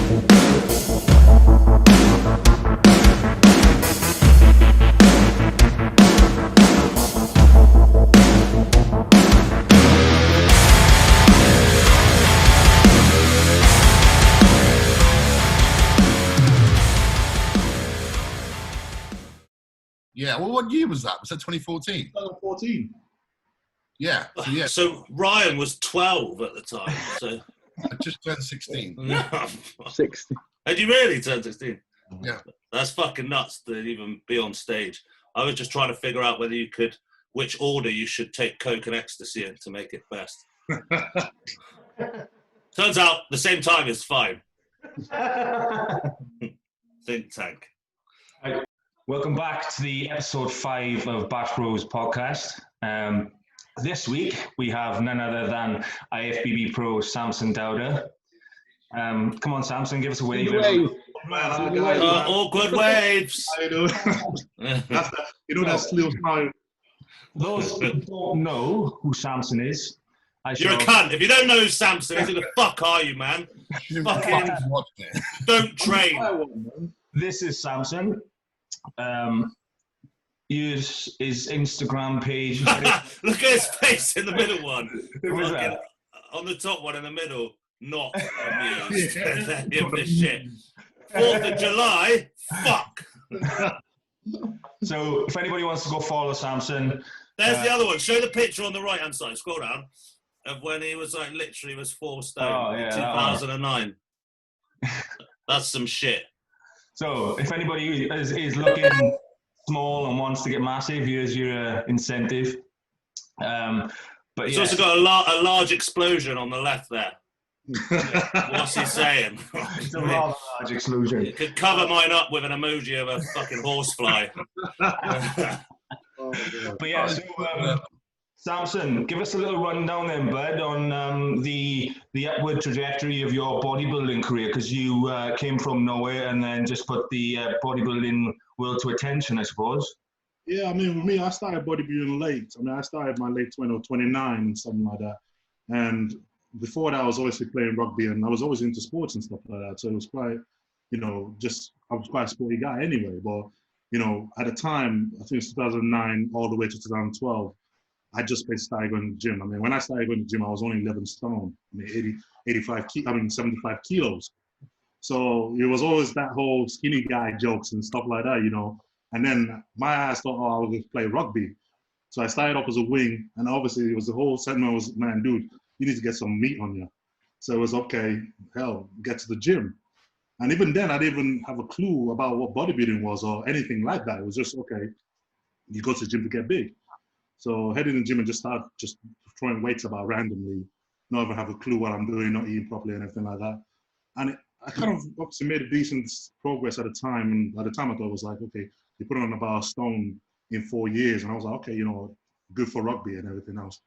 Yeah, well, what year was that? Was that 2014? 2014. Yeah. So Ryan was 12 at the time. So I just turned 16. 60. Had you really turned 16? Yeah. That's fucking nuts to even be on stage. I was just trying to figure out whether you could, which order you should take Coke and Ecstasy in to make it best. Turns out the same time is fine. Think tank. Welcome back to the episode 5 of Bash Bros podcast. This week we have none other than IFBB pro Samson Dauda. Come on, Samson, give us a wave. Awkward waves. I know. That slow smile. Those who don't know who Samson is, you're a cunt. If you don't know who Samson is, who the fuck are you, man? Fucking don't train. This is Samson. Use his Instagram page. Look at his face in the middle one. Fucking, on the top one in the middle, not amused. This shit. 4th of July, fuck. So if anybody wants to go follow Samson, there's the other one. Show the picture on the right hand side. Scroll down. Of when he was like literally was 4 stone. 2009. That's some shit. So if anybody is looking small and wants to get massive, here's your incentive. But it's also got a large explosion on the left there. What's he saying? It's a rather large explosion. You could cover mine up with an emoji of a fucking horsefly. But yeah, so Samson, give us a little rundown then, bud, on the upward trajectory of your bodybuilding career, because you came from nowhere and then just put the bodybuilding world to attention, I suppose. Yeah, I mean, with me, I started bodybuilding late. I mean, I started my late 20 or 29 and something like that. And before that, I was obviously playing rugby and I was always into sports and stuff like that. So it was quite, I was quite a sporty guy anyway. But, at the time, I think it was 2009 all the way to 2012, I just basically started going to the gym. I mean, when I started going to the gym, I was only 11 stone. I mean, 75 kilos. So it was always that whole skinny guy jokes and stuff like that, And then my ass thought, I was going to play rugby. So I started off as a wing, and obviously it was the whole segment was, man, dude, you need to get some meat on you. So it was, okay, hell, get to the gym. And even then, I didn't even have a clue about what bodybuilding was or anything like that. It was just, okay, you go to the gym to get big. So heading to the gym and just start just throwing weights about randomly, not even have a clue what I'm doing, not eating properly and everything like that. And I kind of obviously made a decent progress at the time. And by the time I thought it was like, okay, you put on about a stone in 4 years. And I was like, okay, good for rugby and everything else.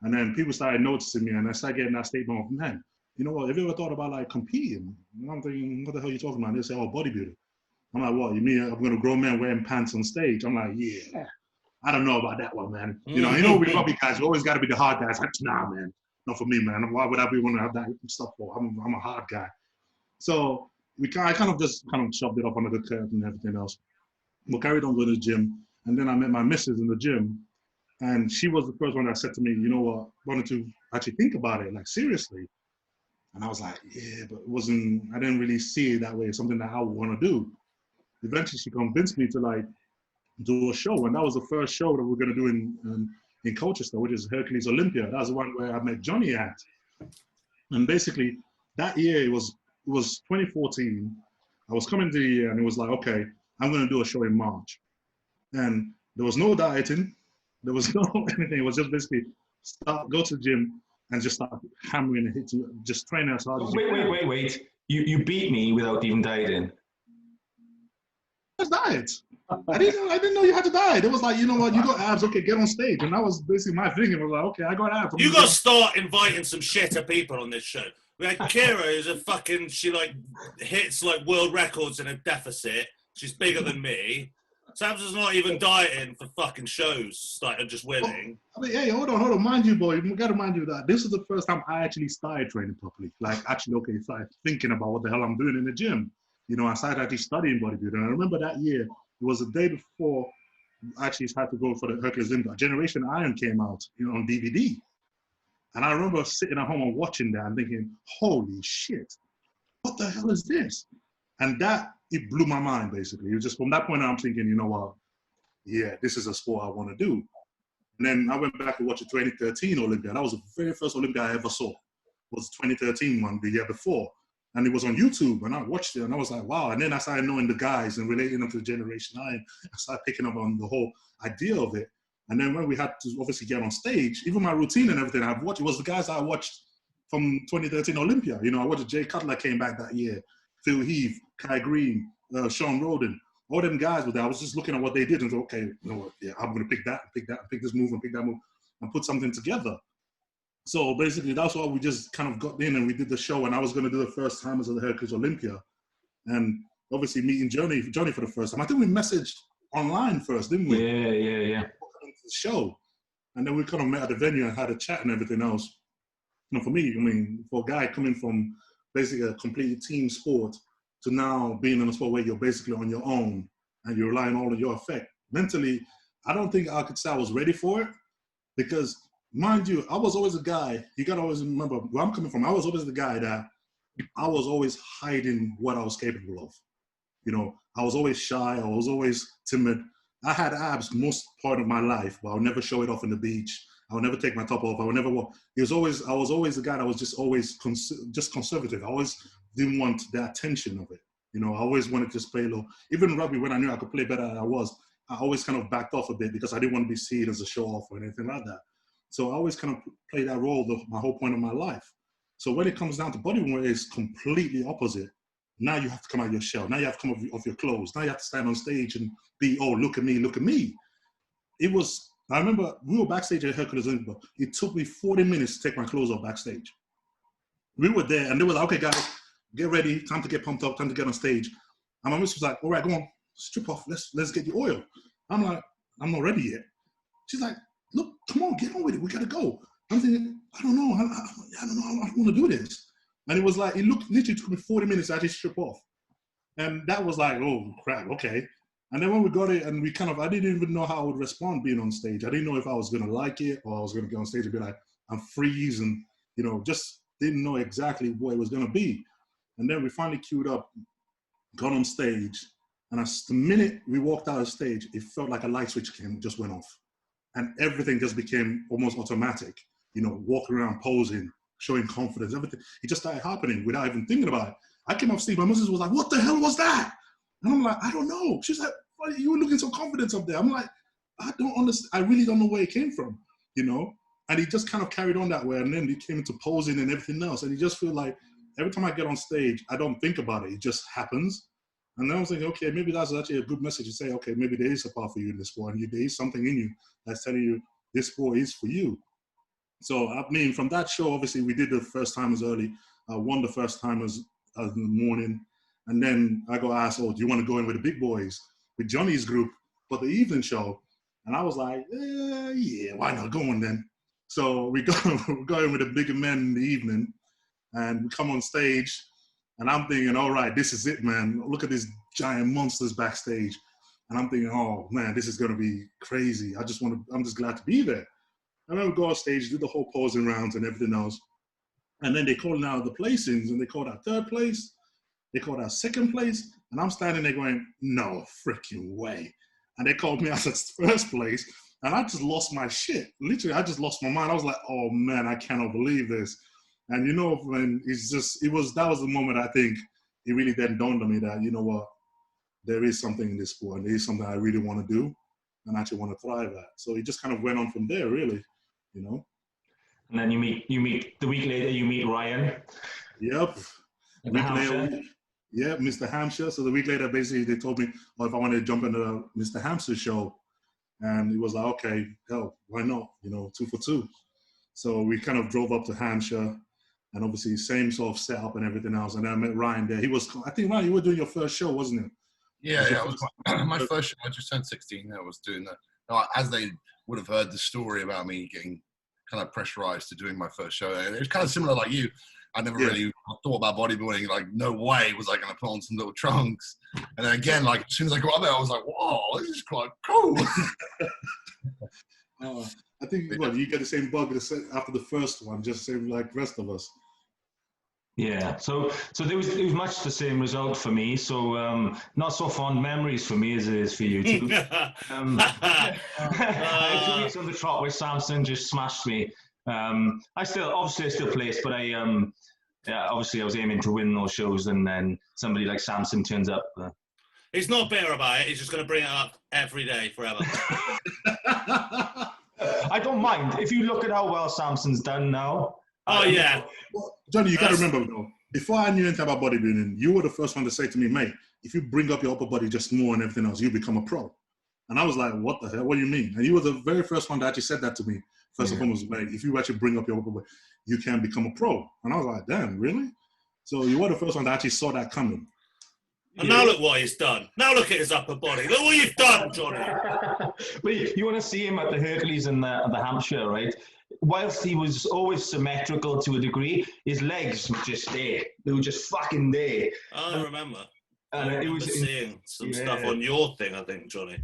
And then people started noticing me and I started getting that statement of, man, you know what, have you ever thought about like competing? And I'm thinking, what the hell are you talking about? And they say, oh, bodybuilding. I'm like, what, you mean I'm going to grow men wearing pants on stage? I'm like, yeah. I don't know about that one, man. We rugby guys, we always got to be the hard guys. Nah, man, not for me, man. Why would I be want to have that stuff for? I'm a hard guy. So I kind of shoved it up under the curtain and everything else. We carried on going to the gym, and then I met my missus in the gym, and she was the first one that said to me, you know what, wanted to actually think about it, like seriously. And I was like, yeah, but I didn't really see it that way, something that I would want to do. Eventually, she convinced me to like do a show, and that was the first show that we're going to do in Colchester, which is Hercules Olympia. That was the one where I met Johnny at. And basically, that year, it was 2014. I was coming to the year, and it was like, okay, I'm going to do a show in March. And there was no dieting. There was no anything. It was just basically go to the gym and just start hammering and hitting, just train as hard as you can. Wait. You beat me without even dieting. What's diet? I didn't know you had to diet. It was like, you know what, you got abs, okay, get on stage. And that was basically my thing. It was like, okay, I got abs. You got to start inviting some shitter people on this show. We had Kira, who's she like hits like world records in a deficit. She's bigger than me. Samson's not even dieting for fucking shows, like just winning. I mean, hey, hold on. Mind you, boy, you got to mind you that this is the first time I actually started training properly. Like, actually, started thinking about what the hell I'm doing in the gym. You know, I started actually studying bodybuilding. And I remember that year, it was the day before I actually had to go for the Hercules Gym. Generation Iron came out, on DVD. And I remember sitting at home and watching that and thinking, holy shit, what the hell is this? And it blew my mind, basically. It was just from that point on, I'm thinking, you know what? Yeah, this is a sport I want to do. And then I went back to watch the 2013 Olympia. That was the very first Olympia I ever saw. It was the 2013 one, the year before. And it was on YouTube, and I watched it, and I was like, wow. And then I started knowing the guys and relating them to Generation I, I started picking up on the whole idea of it. And then when we had to obviously get on stage, even my routine and everything I've watched, it was the guys I watched from 2013 Olympia. I watched Jay Cutler came back that year, Phil Heath, Kai Green, Sean Roden. All them guys were there. I was just looking at what they did and thought, okay, you know what? Yeah, I'm going to pick that, pick this move, and pick that move, and put something together. So basically, that's why we just kind of got in and we did the show. And I was going to do the first timers of the Hercules Olympia, and obviously meeting Johnny for the first time. I think we messaged online first, didn't we? Yeah. The show, and then we kind of met at the venue and had a chat and everything else. For me, I mean, for a guy coming from basically a completely team sport to now being in a sport where you're basically on your own and you're relying on all of your effect, mentally, I don't think I could say I was ready for it, because mind you, I was always a guy, you got to always remember where I'm coming from. I was always the guy that I was always hiding what I was capable of. I was always shy. I was always timid. I had abs most part of my life, but I'll never show it off in the beach. I would never take my top off. I would never walk. I was always the guy that was just always just conservative. I always didn't want the attention of it. I always wanted to just play low. Even rugby, when I knew I could play better than I was, I always kind of backed off a bit because I didn't want to be seen as a show off or anything like that. So I always kind of played that role my whole point of my life. So when it comes down to bodybuilding, it's completely opposite. Now you have to come out of your shell. Now you have to come off your clothes. Now you have to stand on stage and be, oh, look at me, look at me. I remember we were backstage at Hercules Olympia. It took me 40 minutes to take my clothes off backstage. We were there and they were like, okay, guys, get ready. Time to get pumped up, time to get on stage. And my miss was like, all right, go on, strip off. Let's get you oil. I'm like, I'm not ready yet. She's like, look, come on, get on with it. We got to go. I'm thinking, I don't know. I don't know. I don't want to do this. And it was like, literally took me 40 minutes to actually strip off. And that was like, oh, crap, okay. And then when we got it, and I didn't even know how I would respond being on stage. I didn't know if I was going to like it or I was going to get on stage and be like, I'm freeze and, just didn't know exactly what it was going to be. And then we finally queued up, got on stage. And the minute we walked out of stage, it felt like a light switch just went off. And everything just became almost automatic, walking around, posing, showing confidence, everything. It just started happening without even thinking about it. I came off stage, my missus was like, what the hell was that? And I'm like, I don't know. She's like, why you were looking so confident up there? I'm like, I don't understand. I really don't know where it came from, And he just kind of carried on that way. And then he came into posing and everything else. And you just feel like every time I get on stage, I don't think about it. It just happens. And then I was thinking, okay, maybe that's actually a good message to say, okay, maybe there is a part for you in this sport. And there is something in you that's telling you this sport is for you. So, I mean, from that show, obviously, we did the first timers early. I won the first timers in the morning. And then I got asked, oh, do you want to go in with the big boys, with Johnny's group for the evening show? And I was like, yeah, why not? Go on then. So we go in with the bigger men in the evening. And we come on stage. And I'm thinking, all right, this is it, man. Look at these giant monsters backstage. And I'm thinking, oh, man, this is going to be crazy. I'm just glad to be there. And then we go on stage, do the whole posing rounds and everything else. And then they call now the placings, and they called out third place. They called out second place. And I'm standing there going, no freaking way. And they called me out as first place. And I just lost my shit. Literally, I just lost my mind. I was like, oh, man, I cannot believe this. And when that was the moment I think it really then dawned on me that, you know what, there is something in this sport, and there is something I really want to do and actually want to thrive at. So it just kind of went on from there, really, And then you meet the week later, you meet Ryan. Yep. Yeah, Mr. Hampshire. So the week later, basically, they told me, if I wanted to jump into Mr. Hampshire's show. And it was like, okay, hell, why not? 2 for 2. So we kind of drove up to Hampshire. And obviously, same sort of setup and everything else. And then I met Ryan there. I think, Ryan, you were doing your first show, wasn't it? Yeah, yeah. It was my first show. I just turned 16. I was doing that. As they would have heard the story about me getting kind of pressurized to doing my first show. And it was kind of similar like you. I never really thought about bodybuilding. Like, no way was I going to put on some little trunks. And then again, like, as soon as I got up there, I was like, whoa, this is quite cool. I think you get the same bug after the first one, just same like the rest of us. Yeah, so it was much the same result for me. So not so fond memories for me as it is for you two. I had 2 weeks on the trot where Samson just smashed me. I still placed, but obviously I was aiming to win those shows, and then somebody like Samson turns up. He's not bitter about it. He's just going to bring it up every day forever. I don't mind if you look at how well Samson's done now. Oh yeah. Well, Johnny, you got to remember though. Before I knew anything about bodybuilding, you were the first one to say to me, mate, if you bring up your upper body just more and everything else, you become a pro. And I was like, what the hell? What do you mean? And you were the very first one that actually said that to me. First and foremost, mate, if you actually bring up your upper body, you can become a pro. And I was like, damn, really? So you were the first one that actually saw that coming. And now look what he's done. Now look at his upper body. Look what you've done, Johnny. But you want to see him at the Hercules and the Hampshire, right? Whilst he was always symmetrical to a degree, his legs were just there. They were just fucking there. I remember. And I remember seeing some stuff on your thing, I think, Johnny.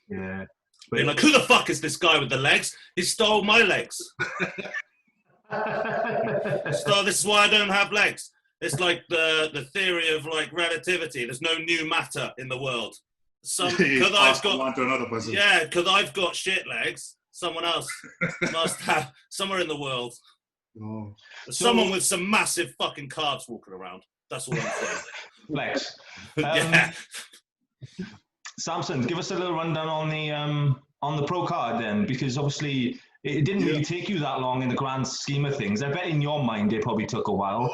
Yeah. Being like, who the fuck is this guy with the legs? He stole my legs. So this is why I don't have legs. It's like the theory of like relativity. There's no new matter in the world. Because I've got shit legs. Someone else must have somewhere in the world. Oh. Someone with some massive fucking calves walking around. That's all I'm saying. Legs. Yeah. Samson, give us a little rundown on the pro card then, because obviously it didn't really take you that long in the grand scheme of things. I bet in your mind it probably took a while.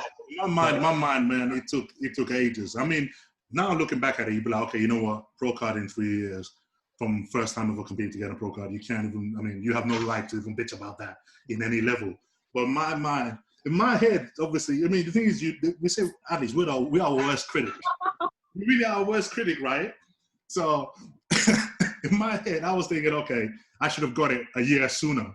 My mind, man, it took ages. I mean, now looking back at it, you'd be like, okay, you know what? Pro card in 3 years. From first time ever competing to get a pro card, you can't even, I mean, you have no right to even bitch about that in any level. But in my head, obviously, I mean, the thing is, we say, athletes, we are our worst critic. We really are our worst critic, right? So in my head, I was thinking, okay, I should have got it a year sooner.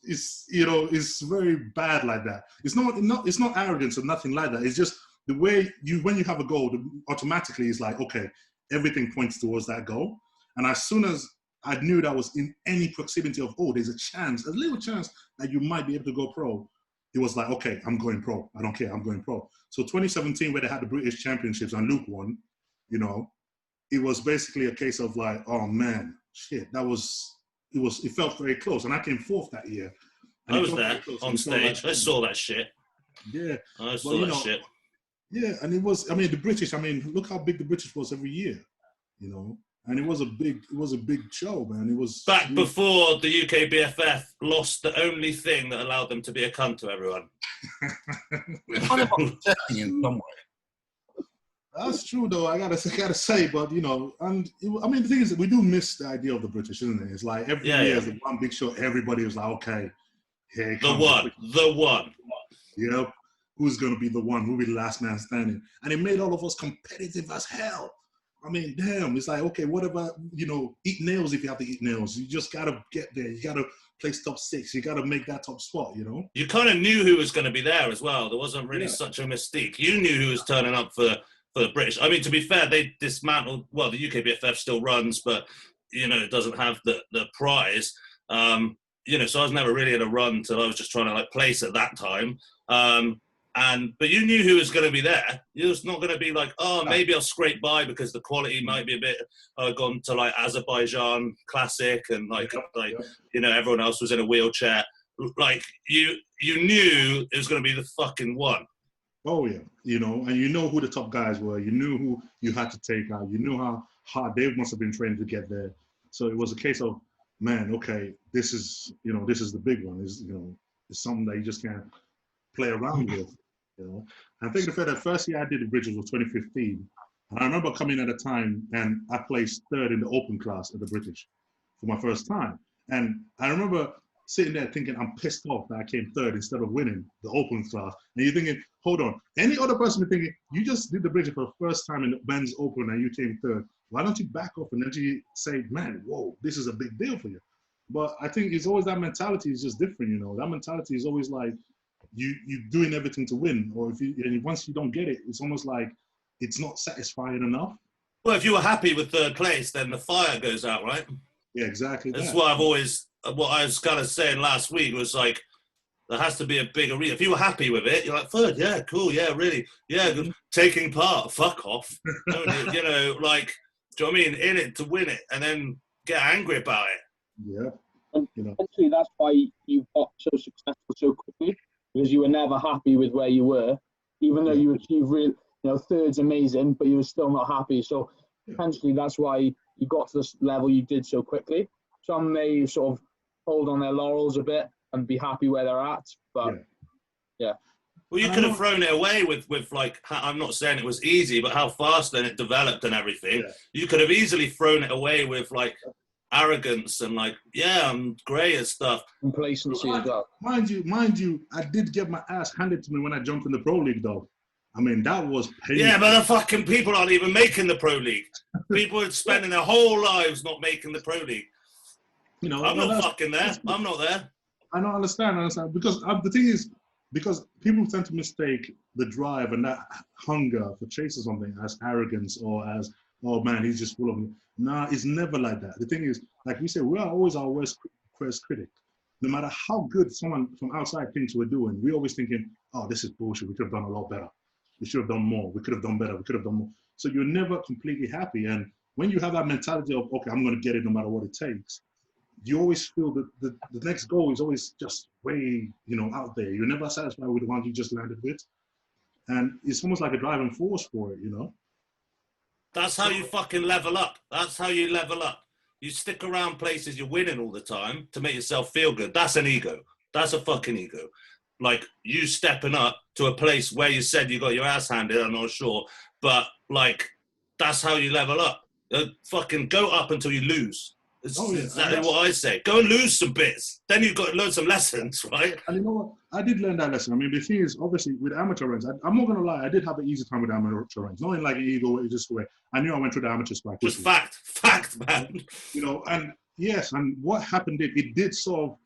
It's very bad like that. It's not arrogance or nothing like that. It's just the way when you have a goal, automatically it's like, okay, everything points towards that goal. And as soon as I knew that was in any proximity of, there's a little chance that you might be able to go pro, it was like, okay, I'm going pro. I don't care, I'm going pro. So 2017, where they had the British Championships and Luke won, it was basically a case of like, oh man, shit, it felt very close. And I came fourth that year. And I was there on stage. I saw that shit. Yeah. I saw that shit. Yeah, and it was, I mean, the British, look how big the British was every year, and it was a big show, man. It was back before the UK BFF lost the only thing that allowed them to be a cunt to everyone. It's kind of upsetting in some way. That's true, though. I gotta say, but the thing is, we do miss the idea of the British, isn't it? It's like every year is one big show. Everybody was like, okay, here it comes. The one. Yep. Who's going to be the one? Who'll be the last man standing? And it made all of us competitive as hell. I mean, damn, it's like, okay, what about, eat nails if you have to eat nails. You just got to get there. You got to place top 6. You got to make that top spot, You kind of knew who was going to be there as well. There wasn't really such a mystique. You knew who was turning up for the British. I mean, to be fair, they dismantled, well, the UK BFF still runs, but, it doesn't have the prize. So I was never really in a run till I was just trying to, like, place at that time. But you knew who was going to be there. It was not going to be like, maybe I'll scrape by because the quality might be a bit gone to like Azerbaijan Classic and everyone else was in a wheelchair. Like you knew it was going to be the fucking one. Oh yeah, and who the top guys were. You knew who you had to take out. You knew how hard they must have been trained to get there. So it was a case of, man, okay, this is the big one. It's something that you just can't play around with, I think the first year I did the British was 2015, and I remember coming at a time and I placed third in the open class at the British for my first time, and I remember sitting there thinking, I'm pissed off that I came third instead of winning the open class. And you're thinking, hold on, any other person would be thinking, you just did the bridge for the first time in the men's open and you came third. Why don't you back off and then you say, man, whoa, this is a big deal for you. But I think it's always that mentality is just different, you know. That mentality is always like you doing everything to win. Or and once you don't get it, it's almost like it's not satisfying enough. Well, if you were happy with third place, then the fire goes out, right? Yeah, exactly. That's what what I was kind of saying last week was like, there has to be a bigger reason. If you were happy with it, you're like, third, yeah, cool, yeah, really, yeah, good. Taking part, fuck off. You know, like, do you know what I mean? In it to win it and then get angry about it. Yeah. And you know, essentially that's why you got so successful so quickly, because you were never happy with where you were, even though you achieved real, you know, third's amazing, but you were still not happy. So essentially that's why you got to this level you did so quickly. Some may sort of hold on their laurels a bit and be happy where they're at, but yeah. Well, you could have thrown it away with like, I'm not saying it was easy, but how fast then it developed and everything. Yeah. You could have easily thrown it away with like arrogance and like, yeah, I'm great at stuff. Complacency as well. Mind you, I did get my ass handed to me when I jumped in the Pro League though. I mean, that was painful. Yeah, but the fucking people aren't even making the Pro League. People are spending their whole lives not making the Pro League. You know, I'm not fucking there. I'm not there. I don't understand. Because the thing is, because people tend to mistake the drive and that hunger for chasing something as arrogance or as, oh man, he's just full of. Nah, it's never like that. The thing is, like we say, we are always our worst critic. No matter how good someone from outside thinks we're doing, we're always thinking, oh, this is bullshit. We could have done a lot better. We should have done more. We could have done better. We could have done more. So you're never completely happy. And when you have that mentality of, okay, I'm going to get it no matter what it takes, you always feel that the next goal is always just way, you know, out there. You're never satisfied with the one you just landed with. And it's almost like a driving force for it, you know? That's how you fucking level up. That's how you level up. You stick around places you're winning all the time to make yourself feel good. That's an ego. That's a fucking ego. Like, you stepping up to a place where you said you got your ass handed, I'm not sure. But, like, that's how you level up. Fucking go up until you lose. It's exactly what I say. Go and lose some bits. Then you've got to learn some lessons, right? And you know what? I did learn that lesson. I mean, the thing is, obviously, with amateur ranks, I'm not going to lie, I did have an easy time with amateur ranks. Not in like an ego, it's just the way. I knew I went through the amateur spike. Just fact, man. You know, and yes, and what happened, it did sort of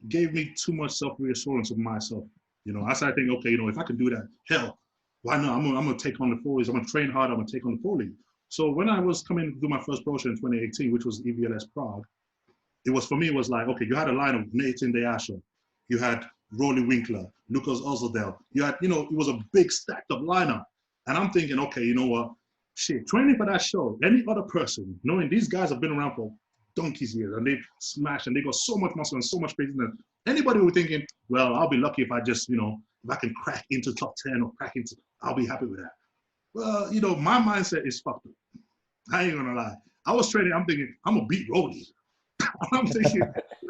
gave me too much self-reassurance of myself. You know, I started thinking, okay, you know, if I can do that, hell, why not? I'm going to take on the Pro League. I'm going to train hard. I'm going to take on the Pro League. So when I was coming to do my first pro show in 2018, which was EVLS Prague, it was, for me, it was like, okay, you had a line of Nathan Deasho, you had Rolly Winkler, Lucas Ozodel, you had, you know, it was a big stacked up lineup. And I'm thinking, okay, you know what? Shit, training for that show, any other person, knowing these guys have been around for donkey's years and they've smashed and they got so much muscle and so much craziness. Anybody who thinking, well, I'll be lucky if I just, you know, if I can crack into top 10 or crack into, I'll be happy with that. Well, you know, my mindset is fucked up. I ain't gonna lie. I was training, I'm thinking, I'm gonna beat Rolly. I'm thinking,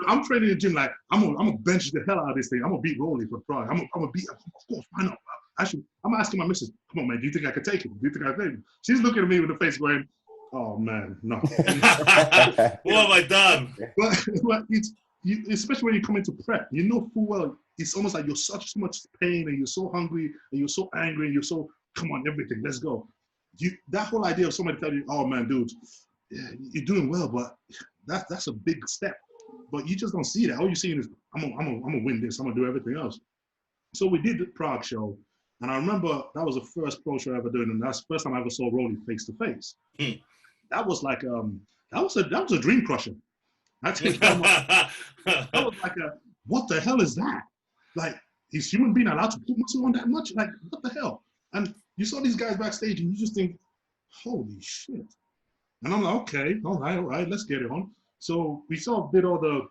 I'm training in the gym like, I'm gonna bench the hell out of this thing. I'm gonna beat Rolly for Prague. I'm gonna beat, of course, why not? I'm asking my missus, come on, man, do you think I could take it? Do you think I can take it? She's looking at me with the face going, oh, man, no. What have I done? But it's, especially when you come into prep, you know full well, it's almost like you're such much pain and you're so hungry and you're so angry and you're so, come on, everything, let's go. That whole idea of somebody telling you, oh man, dude, yeah, you're doing well, but that's a big step. But you just don't see that. All you're seeing is, I'm gonna win this, I'm gonna do everything else. So we did the Prague show, and I remember that was the first pro show I ever did, and that's the first time I ever saw Rolly face to face. That was like that was a dream crusher. That was like what the hell is that? Like, is human being allowed to put muscle on that much? Like, what the hell? And you saw these guys backstage and you just think, holy shit. And I'm like, okay, all right, let's get it on. So we sort of did all the,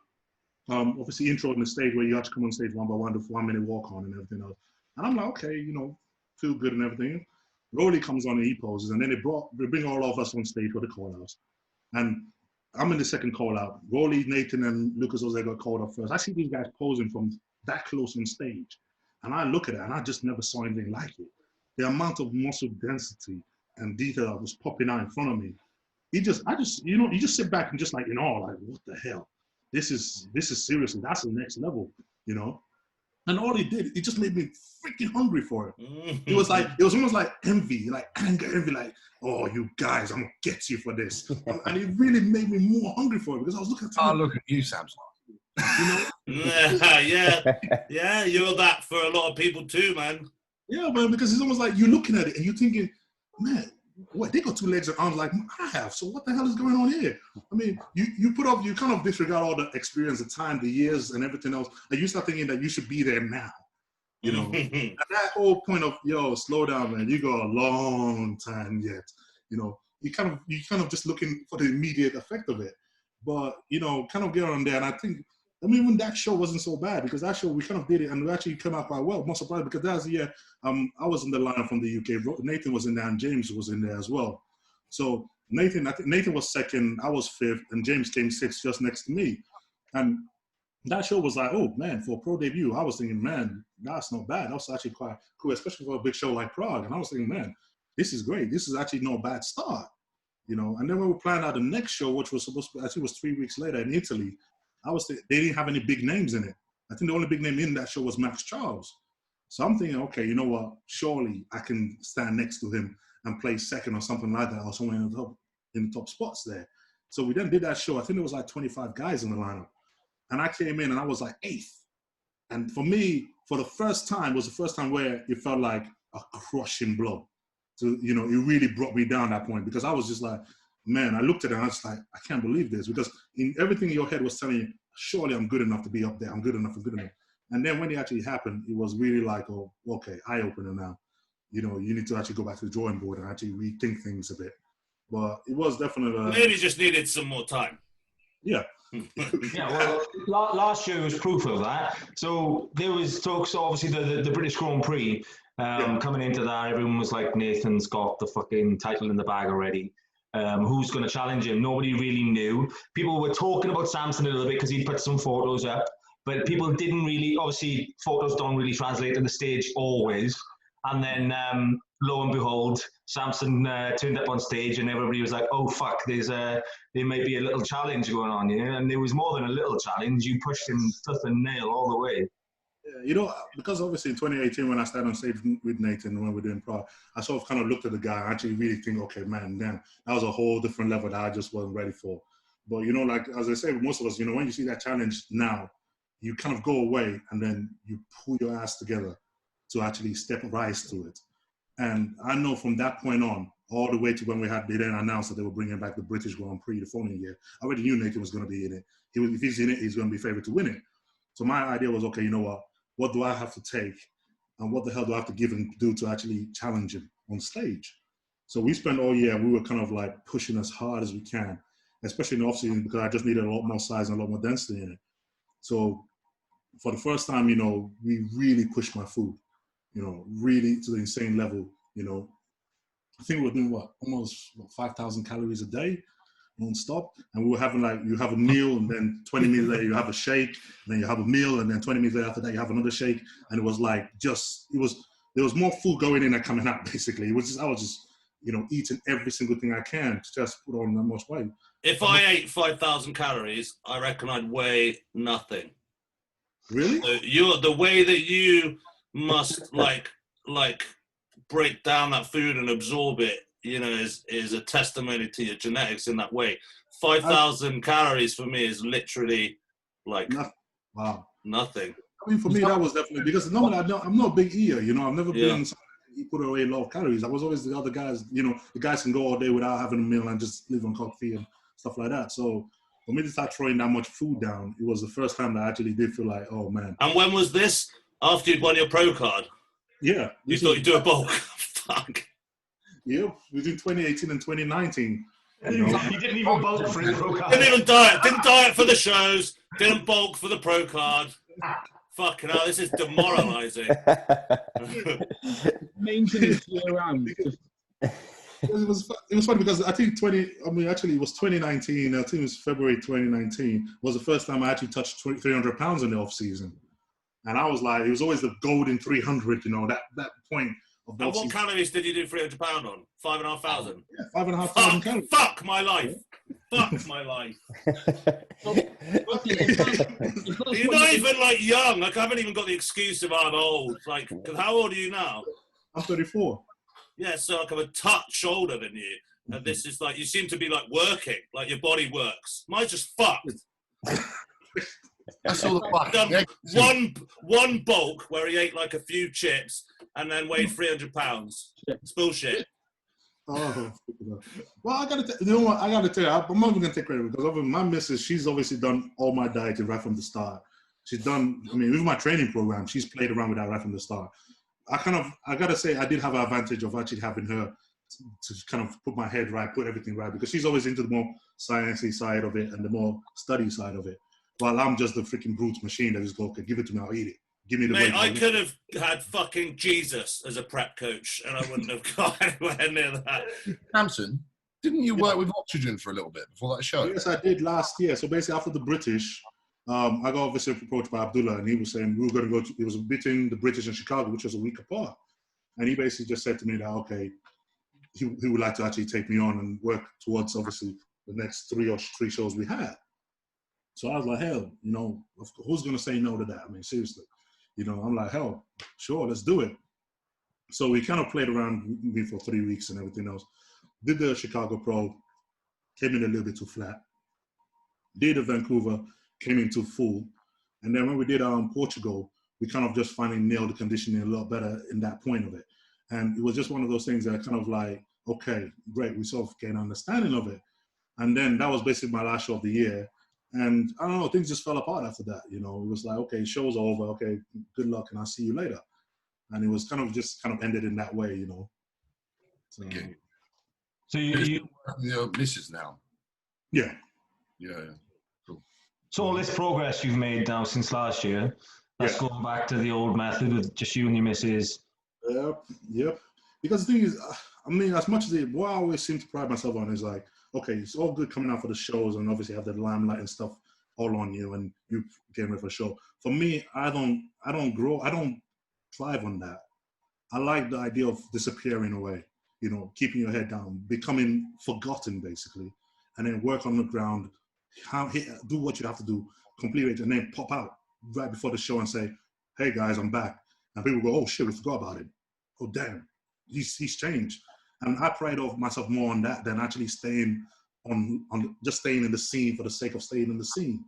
obviously intro on the stage where you have to come on stage one by one, do 1 minute walk on and everything else. And I'm like, okay, you know, feel good and everything. Rolly comes on and he poses, and then they bring all of us on stage for the call outs. And I'm in the second call out. Rolly, Nathan, and Lucas Ozay got called up first. I see these guys posing from that close on stage. And I look at it and I just never saw anything like it. The amount of muscle density and detail that was popping out in front of me. You just sit back and just like, you know, like, what the hell? this is seriously, that's the next level, you know. And all it did, it just made me freaking hungry for it. It was almost like envy, like anger, envy, like, oh, you guys, I'm gonna get you for this. And it really made me more hungry for it because I was looking at Oh, look at you, Samson. You know? yeah, you're that for a lot of people too, man. Yeah, man, because it's almost like you're looking at it and you're thinking, man, what, they got 2 legs and arms like I have, so what the hell is going on here? I mean, you kind of disregard all the experience, the time, the years, and everything else, and you start thinking that you should be there now, you know? And that whole point of, yo, slow down, man, you got a long time yet, you know? You kind of just looking for the immediate effect of it, but, you know, kind of get on there, and I mean, even that show wasn't so bad because that show, we kind of did it and we actually came out quite well. Most surprised because that was the year I was in the lineup from the UK. Nathan was in there and James was in there as well. So I think Nathan was second, I was fifth, and James came sixth just next to me. And that show was like, oh man, for a pro debut, I was thinking, man, that's not bad. That was actually quite cool, especially for a big show like Prague. And I was thinking, man, this is great. This is actually not a bad start, you know. And then when we planned out the next show, which was supposed to be, I think it was 3 weeks later in Italy, they didn't have any big names in it. I think the only big name in that show was Max Charles. So I'm thinking, okay, you know what? Surely I can stand next to him and play second or something like that, or somewhere in the top spots there. So we then did that show. I think there was like 25 guys in the lineup. And I came in and I was like 8th. And for me, for the first time, was the first time where it felt like a crushing blow. So, you know, it really brought me down that point because I was just like, man, I looked at it and I was like, I can't believe this, because in everything in your head was telling you, surely I'm good enough to be up there. I'm good enough. And then when it actually happened, it was really like, oh, okay, eye-opener now. You know, you need to actually go back to the drawing board and actually rethink things a bit. But it was definitely... Maybe just needed some more time. Yeah. Yeah, well, last year was proof of that. So there was talks, obviously, the British Grand Prix coming into that. Everyone was like, Nathan's got the fucking title in the bag already. Who's going to challenge him? Nobody really knew. People were talking about Samson a little bit because he put some photos up, but people didn't really, obviously, photos don't really translate to the stage always. And then, lo and behold, Samson turned up on stage and everybody was like, oh, fuck, there may be a little challenge going on here. And there was more than a little challenge. You pushed him tooth and nail all the way. Yeah, you know, because obviously in 2018, when I started on stage with Nathan, when we were doing Prague, I sort of kind of looked at the guy and actually really think, okay, man, damn, that was a whole different level that I just wasn't ready for. But, you know, like, as I say, most of us, you know, when you see that challenge now, you kind of go away and then you pull your ass together to actually rise to it. And I know from that point on, all the way to when they then announced that they were bringing back the British Grand Prix the following year, I already knew Nathan was going to be in it. If he's in it, he's going to be favored to win it. So my idea was, okay, you know what do I have to take and what the hell do I have to give and do to actually challenge him on stage? So we spent all year, we were kind of like pushing as hard as we can, especially in the off-season, because I just needed a lot more size and a lot more density in it. So for the first time, you know, we really pushed my food, you know, really to the insane level, you know. I think we were doing almost 5,000 calories a day, non-stop. And we were having like, you have a meal and then 20 minutes later you have a shake, and then you have a meal and then 20 minutes later after that you have another shake. And it was like there was more food going in than coming out basically. I was just, you know, eating every single thing I can to just put on that much weight. If I ate 5,000 calories, I reckon I'd weigh nothing. Really? So the way that you must like break down that food and absorb it, you know, is a testimony to your genetics in that way. 5,000 calories for me is literally like nothing. I mean, for me, that was definitely, because normally I'm not a big eater, you know. I've never been put away a lot of calories. I was always the other guys, you know, the guys can go all day without having a meal and just live on coffee and stuff like that. So for me to start throwing that much food down, it was the first time that I actually did feel like, oh man. And when was this? After you'd won your pro card? Yeah. You thought you'd do a bulk? Fuck. Yeah, between 2018 and 2019. You know? He didn't even bulk for the pro card. Didn't even diet. Didn't diet for the shows. Didn't bulk for the pro card. Fucking hell, this is demoralising. Maintenance year round. It was funny because I think it was 2019. I think it was February 2019 was the first time I actually touched 300 pounds in the off season. And I was like, it was always the golden 300, you know, that point And what calories did you do 300 £100 on? 5,500. Yeah, 5,500 calories. Fuck my life. Fuck my life. You're not even like young. Like I haven't even got the excuse of I'm old. Like, cause how old are you now? I'm 34. Yeah, so like I'm a touch older than you. And this is like, you seem to be like working, like your body works. Mine's just fucked. That's all the fuck. Done one bulk where he ate like a few chips and then weighed 300 pounds. It's bullshit. Oh, well, I gotta tell you, I'm not even gonna take credit because my missus, she's obviously done all my dieting right from the start. She's done, I mean, with my training program, she's played around with that right from the start. I gotta say, I did have an advantage of actually having her to kind of put my head right, put everything right, because she's always into the more sciencey side of it and the more study side of it. While I'm just the freaking brute machine that just go, okay, give it to me, I'll eat it. Give me the Mate, weight. I could have had fucking Jesus as a prep coach and I wouldn't have got anywhere near that. Samson, didn't you work with Oxygen for a little bit before that show? Yes, I did last year. So basically after the British, I got obviously approached by Abdullah and he was saying we were going to go to, it was between the British and Chicago, which was a week apart. And he basically just said to me that, okay, he would like to actually take me on and work towards obviously the next three shows we had. So I was like, hell, you know, who's going to say no to that? I mean, seriously, you know, I'm like, hell, sure, let's do it. So we kind of played around with me for 3 weeks and everything else. Did the Chicago Pro, came in a little bit too flat. Did the Vancouver, came in too full. And then when we did Portugal, we kind of just finally nailed the conditioning a lot better in that point of it. And it was just one of those things that kind of like, okay, great, we sort of get an understanding of it. And then that was basically my last show of the year. And I don't know, things just fell apart after that. You know, it was like, okay, show's over. Okay, good luck, and I'll see you later. And it was kind of ended in that way, you know. So, okay. So you Your missus now. Yeah. Yeah. Cool. So all this progress you've made now since last year, that's going back to the old method with just you and your missus. Yep. Because the thing is, I mean, as much as what I always seem to pride myself on is like, okay, it's all good coming out for the shows and obviously have the limelight and stuff all on you and you getting ready for a show. For me, I don't thrive on that. I like the idea of disappearing away, you know, keeping your head down, becoming forgotten basically, and then work on the ground, do what you have to do, complete it, and then pop out right before the show and say, hey guys, I'm back. And people go, oh shit, we forgot about him. Oh damn, he's changed. And I pride myself more on that than actually staying on just staying in the scene for the sake of staying in the scene.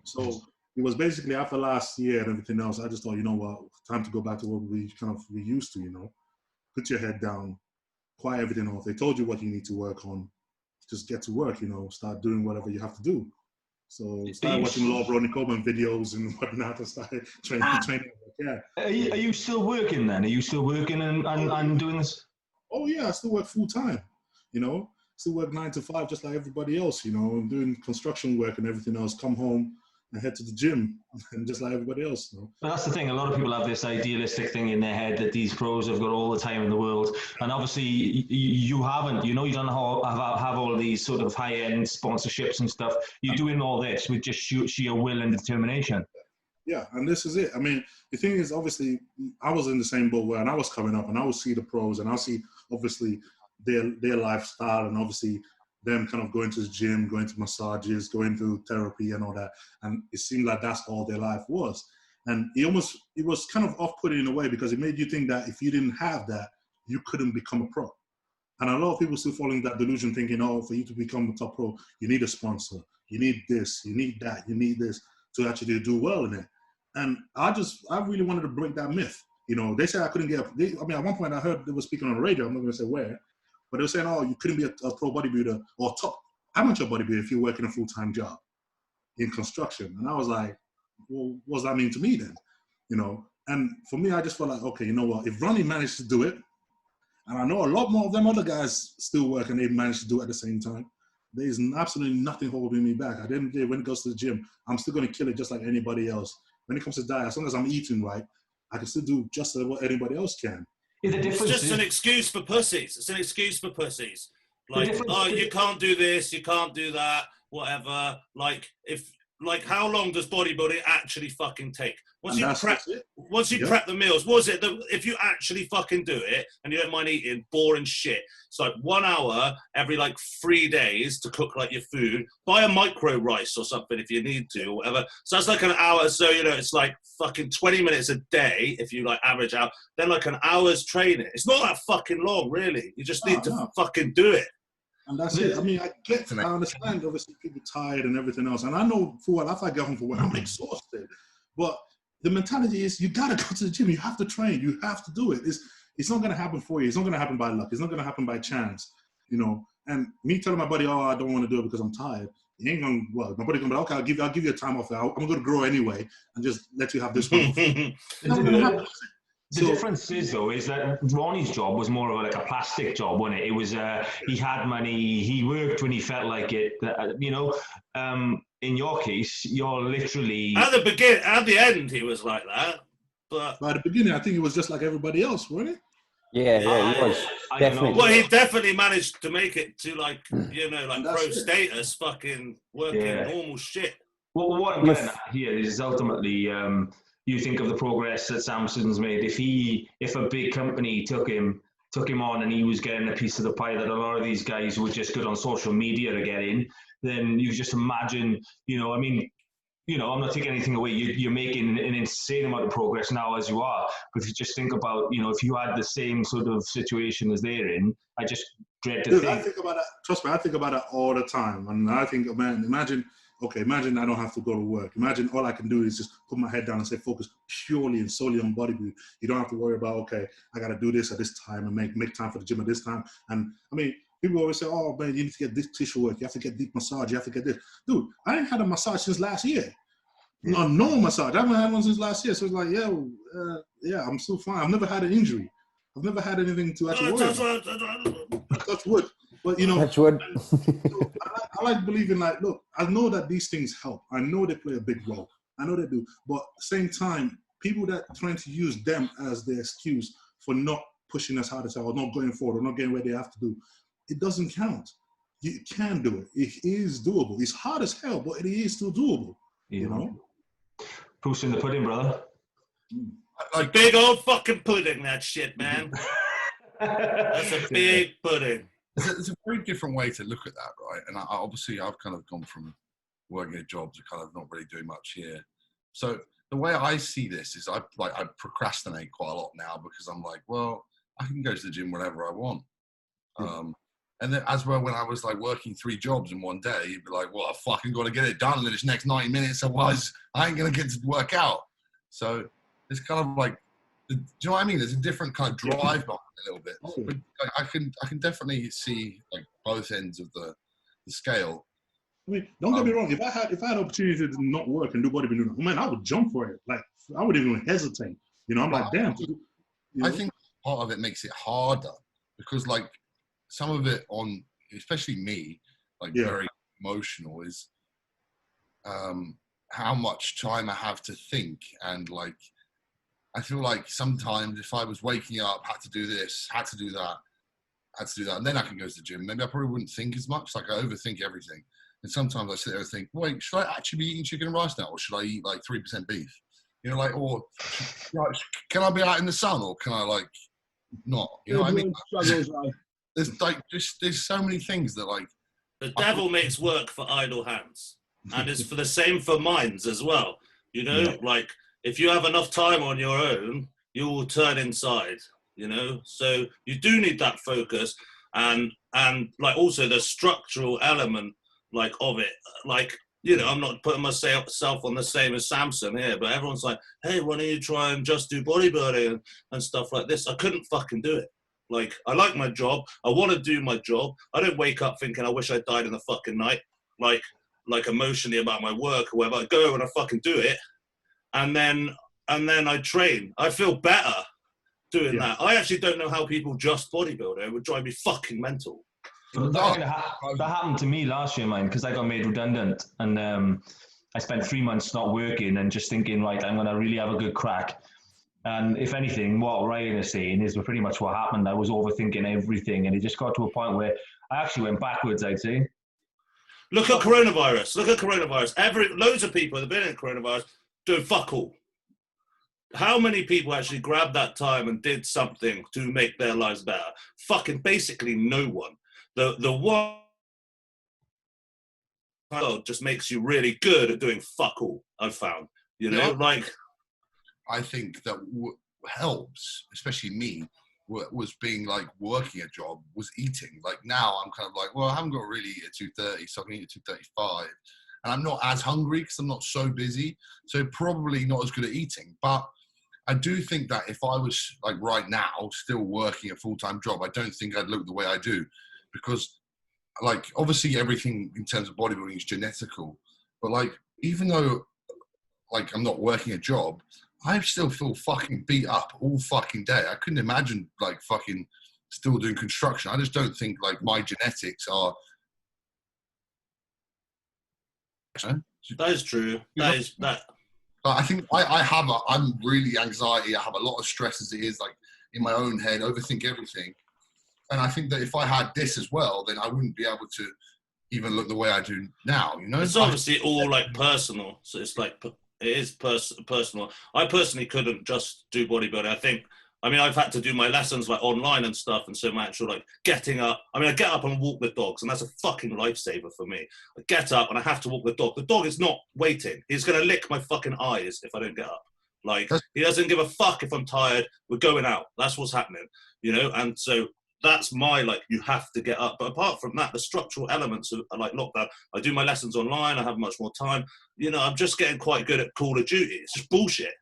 So it was basically after last year and everything else, I just thought, you know what, time to go back to what we used to, you know. Put your head down, quiet everything off. They told you what you need to work on. Just get to work, you know, start doing whatever you have to do. So start watching a lot of Ronnie Coleman videos and whatnot and start training. Yeah. Are you still working then? Are you still working and doing this? Oh yeah, I still work full time, you know, still work 9 to 5 just like everybody else, you know, I'm doing construction work and everything else, come home and head to the gym and just like everybody else, you know. But that's the thing, a lot of people have this idealistic thing in their head that these pros have got all the time in the world, and obviously you haven't, you know, you don't have all of these sort of high-end sponsorships and stuff. You're doing all this with just sheer will and determination. Yeah, and this is it. I mean, the thing is, obviously, I was in the same boat when I was coming up, and I would see the pros, and I'll see, obviously, their lifestyle, and obviously them kind of going to the gym, going to massages, going to therapy and all that. And it seemed like that's all their life was. And it was kind of off-putting in a way because it made you think that if you didn't have that, you couldn't become a pro. And a lot of people still fall into that delusion thinking, oh, for you to become a top pro, you need a sponsor, you need this, you need that, you need this to actually do well in it. And I really wanted to break that myth. You know, they said I couldn't get, at one point I heard they were speaking on the radio, I'm not going to say where, but they were saying, oh, you couldn't be a pro bodybuilder or top amateur bodybuilder if you're working a full-time job in construction. And I was like, well, what does that mean to me then? You know, and for me, I just felt like, okay, you know what, if Ronnie managed to do it, and I know a lot more of them other guys still work and they've managed to do it at the same time, there's absolutely nothing holding me back. At the end of the day, when it goes to the gym, I'm still going to kill it just like anybody else. When it comes to diet, as long as I'm eating right, I can still do just what anybody else can. It's just an excuse for pussies. It's an excuse for pussies. Like, oh, you can't do this, you can't do that, whatever. Like, if like, how long does bodybuilding actually fucking take? Once you Yep. prep the meals, what was it? If you actually fucking do it and you don't mind eating boring shit, it's like 1 hour every like 3 days to cook like your food. Buy a micro rice or something if you need to or whatever. So that's like an hour. So, you know, it's like fucking 20 minutes a day if you like average out. Then like an hour's training. It's not that fucking long, really. You just need to fucking do it. And that's it. I mean, I understand, obviously, people tired and everything else. And I know for if I get home from work, I'm exhausted. But the mentality is you got to go to the gym. You have to train. You have to do it. It's not going to happen for you. It's not going to happen by luck. It's not going to happen by chance, you know. And me telling my buddy, oh, I don't want to do it because I'm tired. He ain't going to, well, my buddy going to be like, okay, I'll give you a time off. I'm going to grow anyway and just let you have this one. It's not going to happen. The difference is, though, is that Ronnie's job was more of like a plastic job, wasn't it? It was, he had money, he worked when he felt like it, you know. In your case, you're literally... At the end, he was like that, but... By the beginning, I think he was just like everybody else, wasn't he? Yeah, he was. Definitely. Well, he definitely managed to make it to, like, you know, like pro status, fucking working normal shit. Well, what I'm getting at here is ultimately... you think of the progress that Samson's made. If a big company took him on and he was getting a piece of the pie that a lot of these guys were just good on social media to get in, then you just imagine, you know, I mean, you know, I'm not taking anything away. You're making an insane amount of progress now as you are. But if you just think about, you know, if you had the same sort of situation as they're in, I just dread to think. I think about that. Trust me, I think about that all the time. And I think, man, imagine I don't have to go to work. Imagine all I can do is just put my head down and say focus purely and solely on bodybuilding. You don't have to worry about, okay, I got to do this at this time and make time for the gym at this time. And I mean, people always say, oh, man, you need to get this tissue work. You have to get deep massage. You have to get this. Dude, I ain't had a massage since last year. No massage. I haven't had one since last year. So it's like, yeah, I'm still fine. I've never had an injury. I've never had anything to actually worry about. Touch wood. But, you know, Touch wood. I like believing, like, look, I know that these things help. I know they play a big role. I know they do. But at the same time, people that are trying to use them as their excuse for not pushing as hard as hell, or not going forward, or not getting where they have to do, it doesn't count. You can do it. It is doable. It's hard as hell, but it is still doable. You know? Proof's in the pudding, brother. Like big old fucking pudding, that shit, man. That's a big pudding. It's a very different way to look at that, right? And I've kind of gone from working a job to kind of not really doing much here. So the way I see this is I procrastinate quite a lot now because I'm like, well, I can go to the gym whenever I want. And then as well, when I was like working 3 jobs in one day, you'd be like, well, I fucking got to get it done in this next 90 minutes. Otherwise, I ain't going to get to work out. So it's kind of like, do you know what I mean? There's a different kind of drive behind it a little bit. But I can definitely see like both ends of the scale. I mean, don't get me wrong. If I had an opportunity to not work and do bodybuilding, man, I would jump for it. Like I wouldn't even hesitate. You know, I'm like, damn. You know? I think part of it makes it harder because like some of it especially me, like very emotional is how much time I have to think and like. I feel like sometimes if I was waking up, had to do this, had to do that, and then I can go to the gym, maybe I probably wouldn't think as much. Like I overthink everything. And sometimes I sit there and think, wait, should I actually be eating chicken and rice now? Or should I eat like 3% beef? You know, like, or can I be out in the sun or can I like not? You know what I mean? There's like, there's so many things that like. The devil makes work for idle hands. And it's for the same for minds as well. You know, like, if you have enough time on your own, you will turn inside, you know? So you do need that focus and like also the structural element like of it. Like, you know, I'm not putting myself on the same as Samson here, but everyone's like, hey, why don't you try and just do bodybuilding and stuff like this? I couldn't fucking do it. Like, I like my job. I want to do my job. I don't wake up thinking I wish I died in the fucking night, like emotionally about my work or whatever. I go and I fucking do it. And then I train. I feel better doing that. I actually don't know how people just bodybuild. It would drive me fucking mental. That happened to me last year, man, because I got made redundant. And I spent 3 months not working and just thinking, like, I'm going to really have a good crack. And if anything, what Ryan is saying is pretty much what happened. I was overthinking everything. And it just got to a point where I actually went backwards, I'd say. Look at coronavirus. Loads of people that have been in coronavirus doing fuck all. How many people actually grabbed that time and did something to make their lives better? Fucking basically no one. The one just makes you really good at doing fuck all, I've found. You know, like... I think that helps, especially me, was being like working a job, was eating. Like now I'm kind of like, well, I haven't got to really eat at 2:30, so I can eat at 2:35. And I'm not as hungry because I'm not so busy. So probably not as good at eating. But I do think that if I was like right now still working a full-time job, I don't think I'd look the way I do, because like obviously everything in terms of bodybuilding is genetical, but like even though like I'm not working a job, I still feel fucking beat up all fucking day. I couldn't imagine like fucking still doing construction. I just don't think like my genetics are. That is true. That. I think I'm really anxiety. I have a lot of stress as it is, like in my own head, overthink everything. And I think that if I had this as well, then I wouldn't be able to even look the way I do now, you know? It's obviously all like personal. So it's like, it is personal. I personally couldn't just do bodybuilding. I mean, I've had to do my lessons like online and stuff. And so my actual like getting up, I get up and walk the dogs, and that's a fucking lifesaver for me. I get up and I have to walk the dog. The dog is not waiting. He's going to lick my fucking eyes if I don't get up. Like, he doesn't give a fuck if I'm tired. We're going out. That's what's happening, you know? And so that's my, like, you have to get up. But apart from that, the structural elements of like lockdown, I do my lessons online. I have much more time. You know, I'm just getting quite good at Call of Duty. It's just bullshit.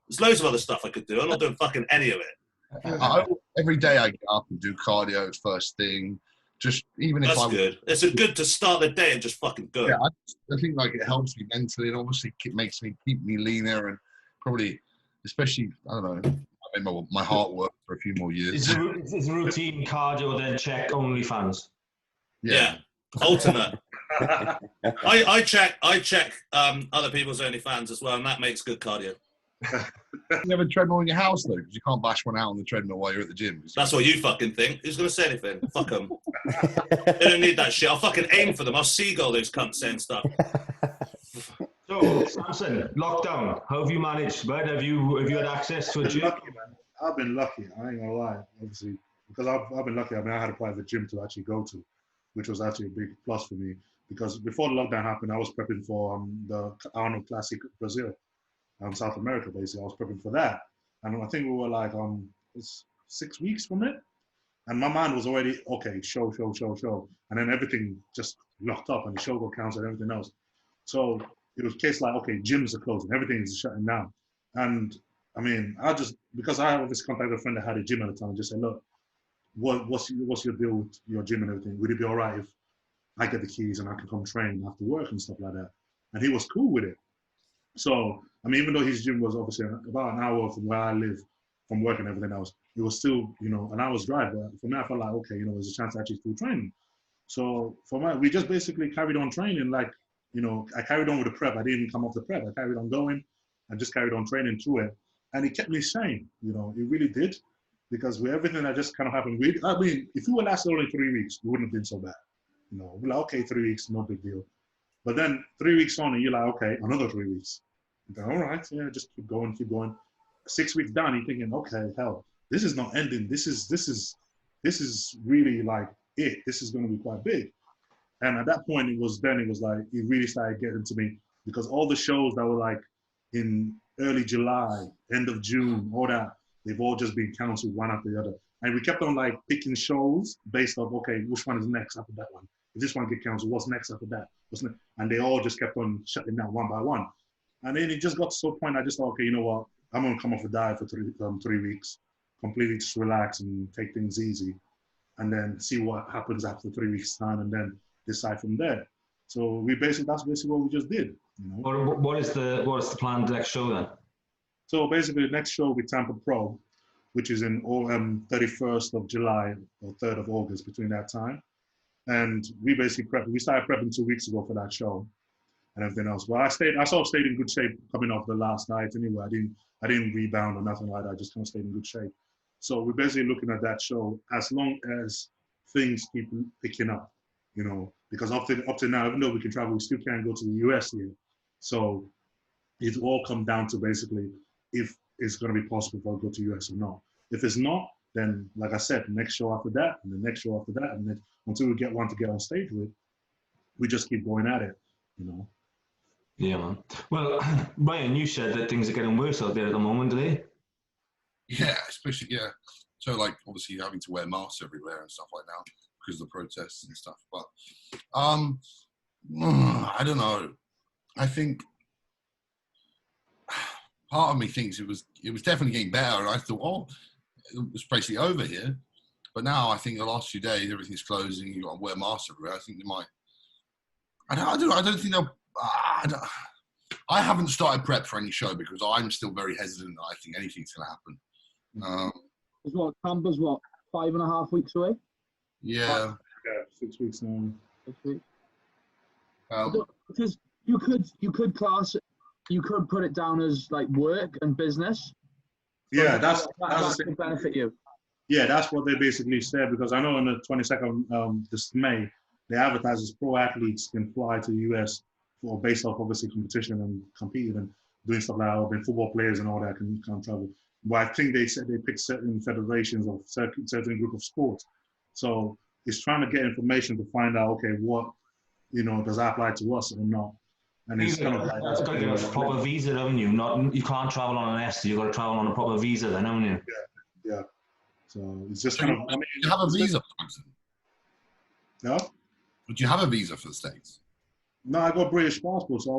There's loads of other stuff I could do. I'm not doing fucking any of it. Every day I get up and do cardio first thing. Just even if that's good. It's a good to start the day and just fucking go. Yeah, I think like it helps me mentally, and obviously it makes me keep me leaner, and probably, especially I don't know, I made my heart work for a few more years. Is the routine cardio then check OnlyFans? Yeah. Alternate. I check other people's OnlyFans as well, and that makes good cardio. You have a treadmill in your house though, because you can't bash one out on the treadmill while you're at the gym. That's what you fucking think. Who's gonna say anything? Fuck them. They don't need that shit. I'll fucking aim for them. I'll seagull those cunts saying stuff. So, Samson, lockdown. How have you managed, bud? Have you had access to a gym? Lucky, man. I've been lucky. I ain't gonna lie, obviously, because I've been lucky. I had a private gym to actually go to, which was actually a big plus for me. Because before the lockdown happened, I was prepping for the Arnold Classic Brazil, South America. Basically, I was prepping for that, and I think we were like it's 6 weeks from it, and my mind was already okay. Show, and then everything just locked up, and the show got cancelled and everything else. So it was a case like, okay, gyms are closing, everything is shutting down. And I mean, because I obviously contacted a friend that had a gym at the time and just said, look, what's your deal with your gym and everything? Would it be all right if I get the keys and I can come train after work and stuff like that? And he was cool with it. So, I mean, even though his gym was obviously about an hour from where I live, from work and everything else, it was still, an hour's drive. But for me, I felt like, okay, there's a chance to actually still train. So we just basically carried on training. Like, I carried on with the prep. I didn't even come off the prep. I carried on going and just carried on training through it. And it kept me sane, it really did. Because with everything that just kind of happened, I mean, if you were lasted only 3 weeks, it wouldn't have been so bad. We're like, okay, 3 weeks, no big deal. But then 3 weeks on, and you're like, okay, another 3 weeks. Then, all right, yeah, just keep going. 6 weeks down, you're thinking, okay, hell, this is not ending. This is really like it. This is going to be quite big. And at that point, it was like, it really started getting to me, because all the shows that were like in early July, end of June, all that, they've all just been cancelled one after the other. And we kept on like picking shows based off, okay, which one is next after that one? If this one get cancelled, what's next after that? And they all just kept on shutting down one by one. And then it just got to a point I just thought, okay, you know what? I'm going to come off a diet for 3 weeks, completely just relax and take things easy, and then see what happens after 3 weeks' time, and then decide from there. So that's basically what we just did. What is the planned next show then? So basically, the next show will be Tampa Pro, which is in 31st of July or 3rd of August, between that time. And we basically we started prepping 2 weeks ago for that show and everything else. But I sort of stayed in good shape coming off the last night anyway. I didn't rebound or nothing like that. I just kind of stayed in good shape. So we're basically looking at that show as long as things keep picking up. because up to now, even though we can travel, we still can't go to the US here. So it all comes down to basically if it's going to be possible for us to go to US or not. If it's not, then like I said, the next show after that, and the next show after that, and then until we get one to get on stage with, we just keep going at it, Yeah, man. Well, Ryan, you said that things are getting worse out there at the moment, do they? Yeah, especially, yeah. So, like, obviously having to wear masks everywhere and stuff like now because of the protests and stuff. But, I don't know. I think part of me thinks it was definitely getting better. And I thought, oh, it was basically over here. But now I think the last few days, everything's closing. You've got to wear masks everywhere. I think they might. I don't think they'll. I haven't started prep for any show because I'm still very hesitant. I think anything's going to happen. Tampa's 5.5 weeks away? Yeah. 6 weeks now. 6 weeks. Because you could put it down as like work and business. Yeah, that could benefit you. Yeah, that's what they basically said, because I know on the 22nd this May, the advertisers, pro athletes can fly to the US for based off obviously competition and competing and doing stuff like that. Then football players and all that can travel. But I think they said they picked certain federations or certain group of sports. So it's trying to get information to find out, okay, what, does that apply to us or not? And it's kind of like that's got to get a proper visa, haven't you? You can't travel on an ESTA. You've got to travel on a proper visa, then, haven't you? Yeah. So it's just kind of. Do you have a visa for Samson? No. Would you have a visa for the States? No, I got British passport, so I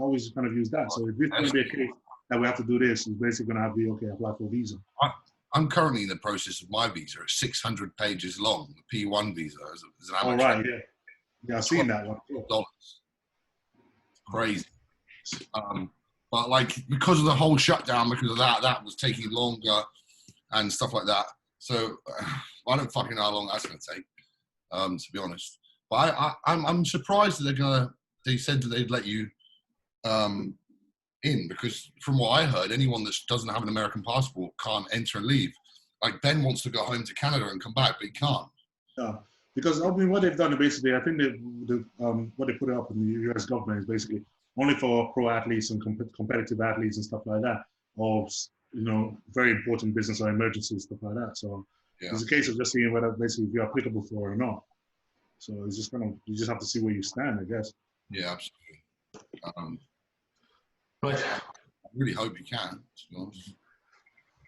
always kind of use that. So if it's going to be a case that we have to do this, it's basically going to have to be apply for a visa. I'm currently in the process of my visa. It's 600 pages long. The P1 visa as an amateur. Oh right, yeah, I've seen that one. $12. Crazy. But like because of the whole shutdown, because of that was taking longer and stuff like that. So I don't fucking know how long that's going to take, to be honest. But I'm surprised that they said that they'd let you in, because from what I heard, anyone that doesn't have an American passport can't enter and leave. Like Ben wants to go home to Canada and come back, but he can't. Yeah, because I mean, what they've done basically, I think what they put up in the US government is basically only for pro athletes and competitive athletes and stuff like that, or very important business or emergencies, stuff like that. So it's a case of just seeing whether basically if you're applicable for it or not. So it's just you just have to see where you stand, I guess. Yeah, absolutely. Right. I really hope you can, to be honest.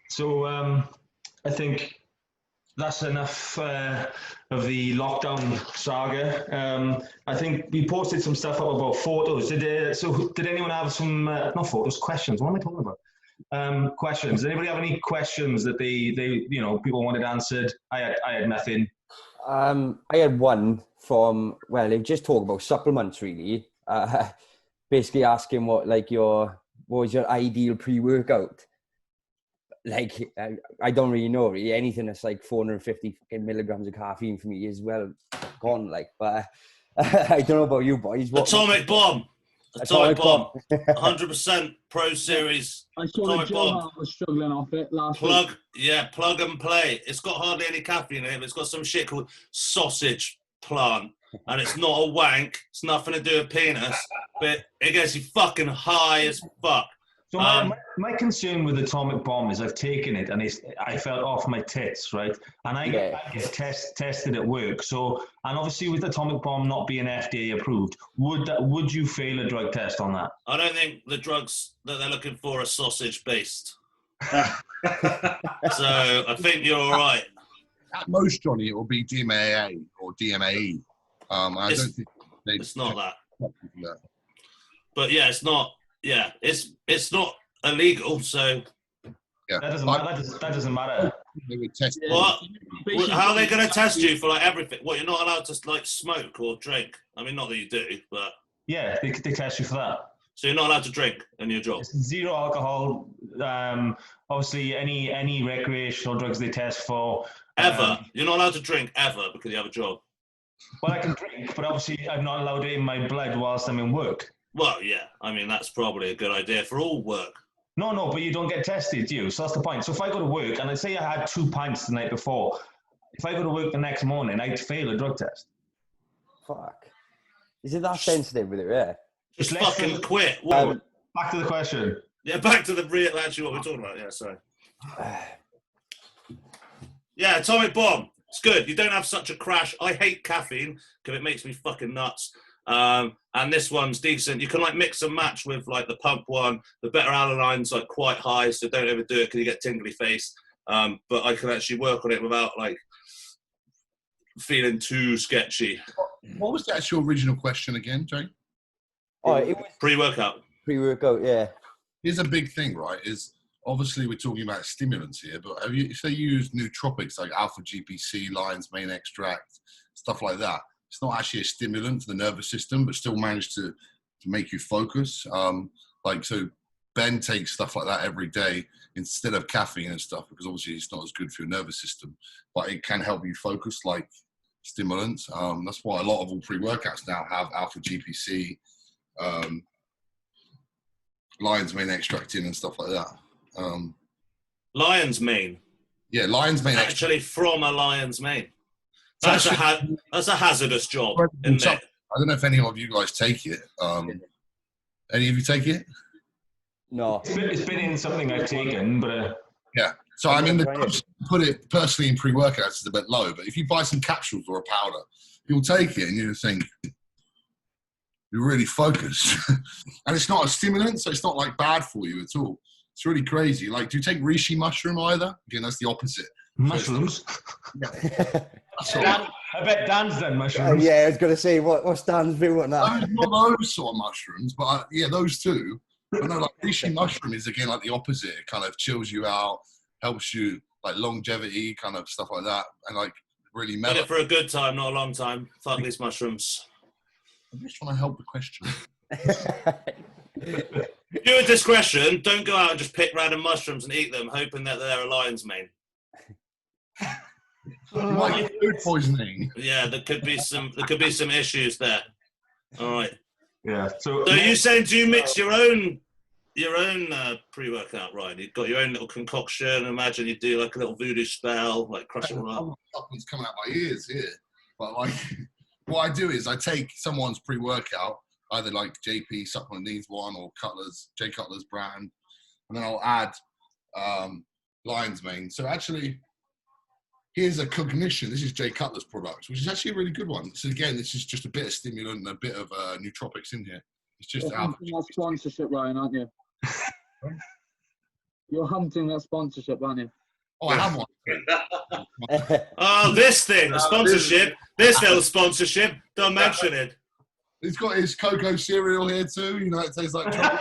So I think that's enough of the lockdown saga. I think we posted some stuff up about photos. Did anyone have some not photos, questions? What am I talking about? Questions. Did anybody have any questions that they people wanted answered? I had nothing. I had one from, they just talk about supplements really. Basically asking what was your ideal pre-workout? Like, I don't really know really. Anything that's like 450 milligrams of caffeine for me is well gone. But I don't know about you boys. Atomic Bomb. 100% Pro Series. I saw that Joe was struggling off it last week. Plug and play. It's got hardly any caffeine in it. It's got some shit called sausage plant. And it's not a wank. It's nothing to do with penis. But it gets you fucking high as fuck. So my concern with Atomic Bomb is I've taken it and I felt off my tits, right? And I get tested at work. So, and obviously with Atomic Bomb not being FDA approved, would you fail a drug test on that? I don't think the drugs that they're looking for are sausage based. So I think you're all right. At most, Johnny, it will be DMAA or DMAE. I don't think it's not that. But yeah, it's not. Yeah, it's not illegal, so that doesn't matter. They would test what? How are they going to test you for everything? What, you're not allowed to smoke or drink? I mean, not that you do, but yeah, they test you for that. So you're not allowed to drink in your job. It's zero alcohol. Obviously, any recreational drugs they test for. Ever, you're not allowed to drink ever because you have a job. Well, I can drink, but obviously I'm not allowed it in my blood whilst I'm in work. Well, yeah. I mean, that's probably a good idea for all work. No, but you don't get tested, do you? So that's the point. So if I go to work, and I'd say I had 2 pints the night before, if I go to work the next morning, I'd fail a drug test. Fuck. Is it that sensitive with it? Yeah. Just fucking quit. What? Back to the question. Yeah, back to the real. Actually, what we're talking about. Yeah, sorry. Yeah, atomic bomb. It's good. You don't have such a crash. I hate caffeine because it makes me fucking nuts. And this one's decent. You can like mix and match with like the pump one. The better alanine's like quite high, so don't overdo it because you get tingly face. But I can actually work on it without like feeling too sketchy. What was the actual original question again, Jay? Oh, it was Pre-workout. pre-workout, yeah. Here's a big thing, right? Is obviously we're talking about stimulants here, but if they use nootropics like alpha GPC, lion's mane extract, stuff like that, it's not actually a stimulant to the nervous system, but still manage to make you focus. So Ben takes stuff like that every day instead of caffeine and stuff, because obviously it's not as good for your nervous system, but it can help you focus like stimulants. That's why a lot of all pre-workouts now have alpha GPC, lion's mane extract in and stuff like that. Lion's mane. Yeah, lion's mane. Actually, from a lion's mane. That's a hazardous job, isn't it? I don't know if any of you guys take it. Any of you take it? No. It's been in something I've taken, but yeah. So I mean, the cost to put it personally in pre-workouts is a bit low, but if you buy some capsules or a powder, you'll take it and you think you're really focused. And it's not a stimulant, so it's not like bad for you at all. It's really crazy. Like, do you take reishi mushroom either? Again, that's the opposite. mushrooms. I bet Dan's done mushrooms. Yeah, I was going to say, what's Dan's view on that? Not those sort of mushrooms, but yeah, those two. But no, like reishi mushroom is again like the opposite. It kind of chills you out, helps you like longevity, kind of stuff like that, and like really mellow. Did it for a good time, not a long time. Fuck these mushrooms. I'm just trying to help the question. Do a discretion. Don't go out and just pick random mushrooms and eat them, hoping that they're a lion's mane. You might get food poisoning. Yeah, there could be some issues there. All right. Yeah. So you saying, do you mix your own pre-workout, Ryan? You've got your own little concoction. Imagine you do like a little voodoo spell, like crush it all up. Something's coming out my ears here. But like, what I do is I take someone's pre-workout, either like JP Supplement Needs one or Jay Cutler's brand, and then I'll add lion's mane. So actually, here's a cognition. This is Jay Cutler's product, which is actually a really good one. So again, this is just a bit of stimulant and a bit of nootropics in here. It's just You're hunting that sponsorship, Ryan, aren't you? You're hunting that sponsorship, aren't you? Oh, I have one. Oh, this thing, the sponsorship. This little sponsorship. Don't mention it. He's got his cocoa cereal here too. You know, it tastes like chocolate.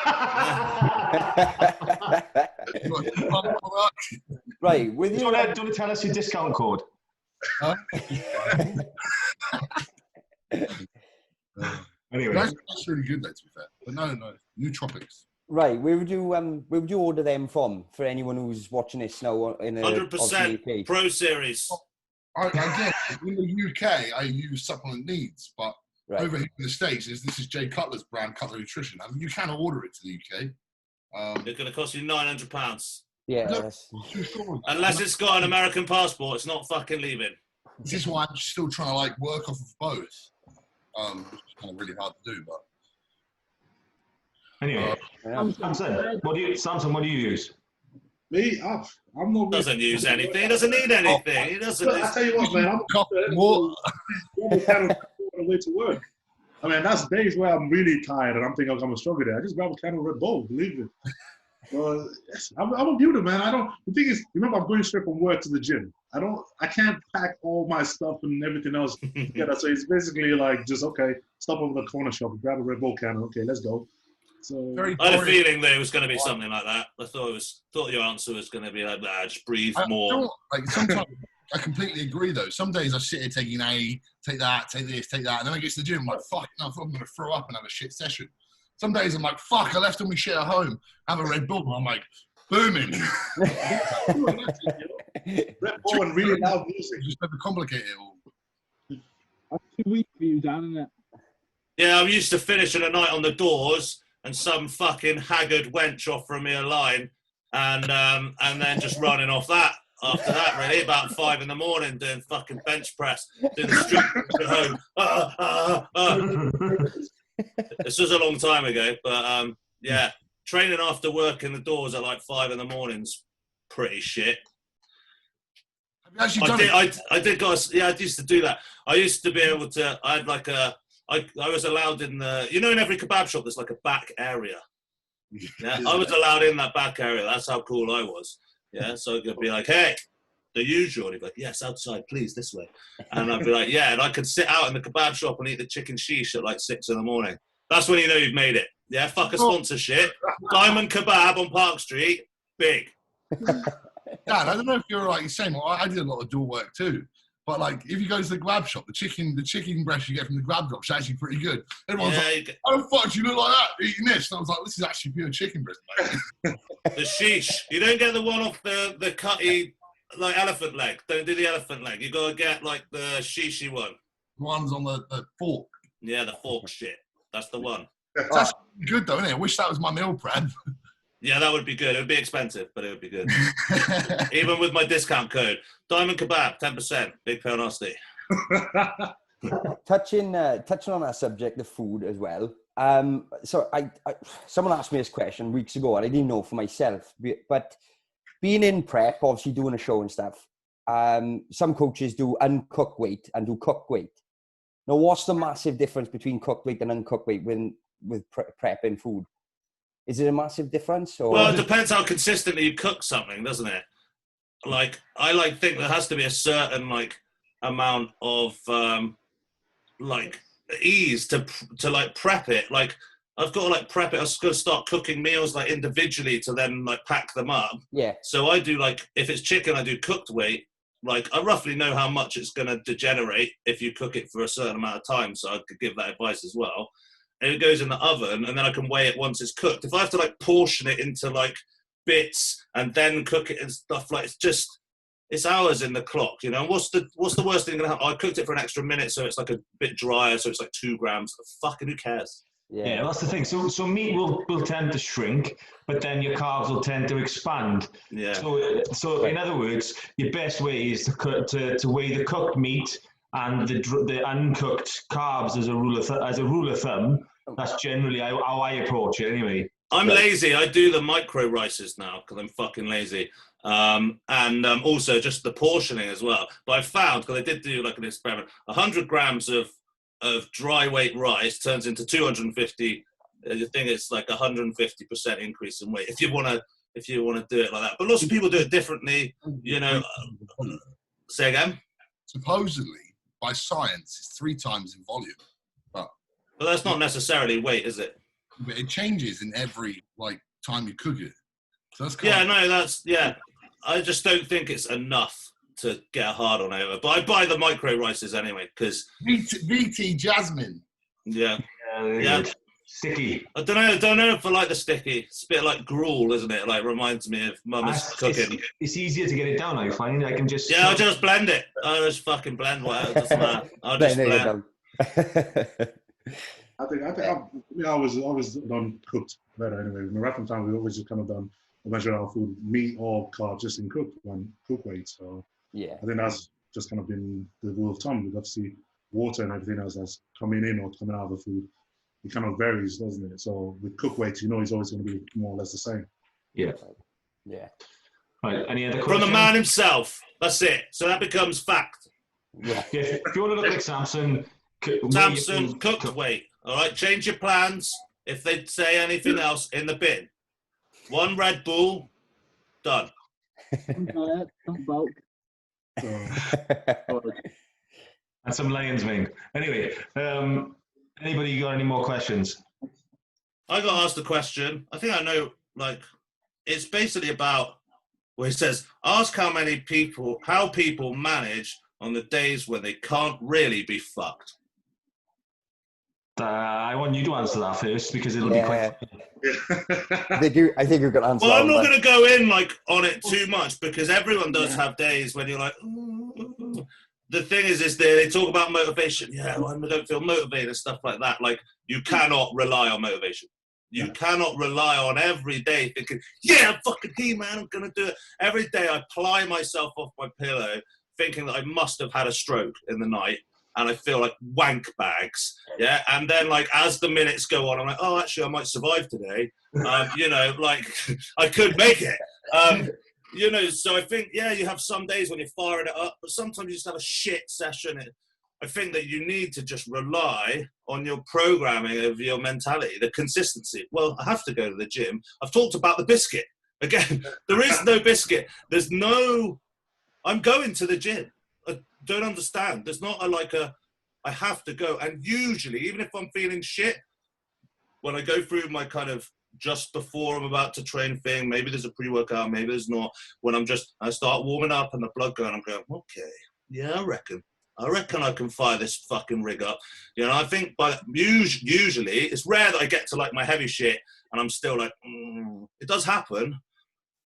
Right, do you want to tell us your discount code? Huh? Anyway, that's really good, though, to be fair. But no, nootropics. Right, where would you order them from for anyone who's watching this now in 100% Pro Series. Again, in the UK, I use Supplement Needs, but over here in the States, this is Jay Cutler's brand, Cutler Nutrition. I mean, you can order it to the UK. It's going to cost you £900. Yeah. Unless it's got an American passport, it's not fucking leaving. This is why I'm still trying to like work off of both. Which is kind of really hard to do, but anyway, Samson, what do you use? Me, I'm not. Doesn't use anything. He doesn't need anything. He doesn't. I tell you what, man, I'm on the way to work. I mean, that's days where I'm really tired and I'm thinking I'm gonna struggle there. I just grab a can of Red Bull, believe it. I'm a beauty, man. The thing is, remember, I'm going straight from work to the gym. I can't pack all my stuff and everything else together. So it's basically like just, okay, stop over the corner shop, grab a Red Bull can, okay, let's go. So I had a feeling that it was going to be something like that. I thought your answer was going to be like, nah, just breathe more. Like sometimes I completely agree though. Some days I sit here taking take that, take this, take that, and then I get to the gym, I'm like, fuck, no, I thought I'm going to throw up and have a shit session. Some days I'm like, fuck, I left all my shit at home, have a Red Bull, and I'm like, booming. Red Bull and really loud music. Just overcomplicate it all. That's too weak for you, Dan, isn't it? Yeah, I'm used to finishing a night on the doors and some fucking haggard wench offering me a line and then just running off that. after that, really, about 5 in the morning, doing fucking bench press, doing the street at home. This was a long time ago, but yeah, training after work in the doors at like 5 in the morning's pretty shit. Have you actually done it? I did go, yeah, I used to do that. I used to be able to, I had like I was allowed in the, you know, in every kebab shop, there's like a back area. Yeah, I was allowed in that back area. That's how cool I was. Yeah, so I could be like, hey, the usual. And he'd be like, yes, outside, please, this way. And I'd be like, yeah, and I could sit out in the kebab shop and eat the chicken sheesh at like 6 in the morning. That's when you know you've made it. Yeah, fuck a sponsorship. Diamond Kebab on Park Street, big. Dad, I don't know if you're like the same. I did a lot of door work too. But like, if you go to the kebab shop, the chicken breast you get from the kebab shop is actually pretty good. Everyone's like, "How the fuck do you look like that eating this?" And I was like, "This is actually pure chicken breast, mate." The sheesh. You don't get the one off the cutty like elephant leg. Don't do the elephant leg. You gotta get like the shishy one. The one's on the fork. Yeah, the fork shit. That's the one. It's actually good though, isn't it? I wish that was my meal prep. Yeah, that would be good. It would be expensive, but it would be good. Even with my discount code. Diamond Kebab, 10%. Big pound nasty. Touching on that subject of food as well. So someone asked me this question weeks ago, and I didn't know for myself. But being in prep, obviously doing a show and stuff, some coaches do uncooked weight and do cooked weight. Now, what's the massive difference between cooked weight and uncooked weight with prepping food? Is it a massive difference? Or? Well, it depends how consistently you cook something, doesn't it? Like, I think there has to be a certain like amount of like ease to like prep it. Like, I've got to like prep it. I was going to start cooking meals like individually to then like pack them up. Yeah. So I do like, if it's chicken, I do cooked weight. Like, I roughly know how much it's going to degenerate if you cook it for a certain amount of time. So I could give that advice as well. And it goes in the oven, and then I can weigh it once it's cooked. If I have to like portion it into like bits and then cook it and stuff, like it's hours in the clock, you know. What's the worst thing gonna happen? I cooked it for an extra minute, so it's like a bit drier, so it's like 2 grams. Fucking who cares? Yeah, that's the thing. So meat will tend to shrink, but then your carbs will tend to expand. Yeah. So in other words, your best way is to weigh the cooked meat and the uncooked carbs as a rule of thumb. That's generally how I approach it anyway. I'm lazy. I do the micro rices now because I'm fucking lazy. And also just the portioning as well. But I found, because I did do like an experiment, 100 grams of dry weight rice turns into 250. I think it's like 150% increase in weight if you want to do it like that. But lots of people do it differently, you know. Say again? Supposedly, by science, it's 3 times in volume. But that's not necessarily weight, is it? But it changes in every like time you cook it. So that's I just don't think it's enough to get a hard on over. But I buy the micro rices anyway because VT Jasmine. Yeah. Sticky. I don't know if I like the sticky. It's a bit like gruel, isn't it? Like, reminds me of mum's cooking. It's easier to get it down, I find. I can just... Yeah, I'll just blend it. I'll just fucking blend whatever. It doesn't matter. I'll just blend. I was done cooked better anyway. In the marathon time, we always just kind of done a measure of food, meat or carbs, just in cook weight. So yeah, I think that's just kind of been the rule of thumb. With obviously water and everything else that's coming in or coming out of the food, it kind of varies, doesn't it? So with cook weights, you know, it's always going to be more or less the same. Yeah. Yeah. Right. Any other questions? From the man himself. That's it. So that becomes fact. Yeah. If you want to look like Samson, cooked weight. All right. Change your plans. If they say anything else, in the bin. 1 Red Bull. Done. Don't bulk. And some lion's wing. Anyway, anybody got any more questions? I got asked a question. I think I know, like, it's basically about where it says, ask how people manage on the days when they can't really be fucked. I want you to answer that first because it'll be quite. I think you've got to answer. Well, I'm not going to go in like on it too much because everyone does have days when you're like. Ooh. The thing is they talk about motivation. Yeah, well, I don't feel motivated and stuff like that. Like, you cannot rely on motivation. You cannot rely on every day thinking, yeah, I'm fucking here, man, I'm going to do it. Every day I ply myself off my pillow thinking that I must have had a stroke in the night and I feel like wank bags, yeah? And then, like, as the minutes go on, I'm like, oh, actually, I might survive today. You know, like, I could make it. You know, so I think, yeah, you have some days when you're firing it up, but sometimes you just have a shit session. I think that you need to just rely on your programming of your mentality, the consistency. Well, I have to go to the gym. I've talked about the biscuit. Again, there is no biscuit. There's no, I'm going to the gym. I don't understand. There's not I have to go. And usually, even if I'm feeling shit, when I go through my kind of just before I'm about to train thing, maybe there's a pre-workout, maybe there's not. When I start warming up and the blood going, I'm going, okay, yeah, I reckon I can fire this fucking rig up. You know, I think usually, it's rare that I get to like my heavy shit and I'm still like, it does happen.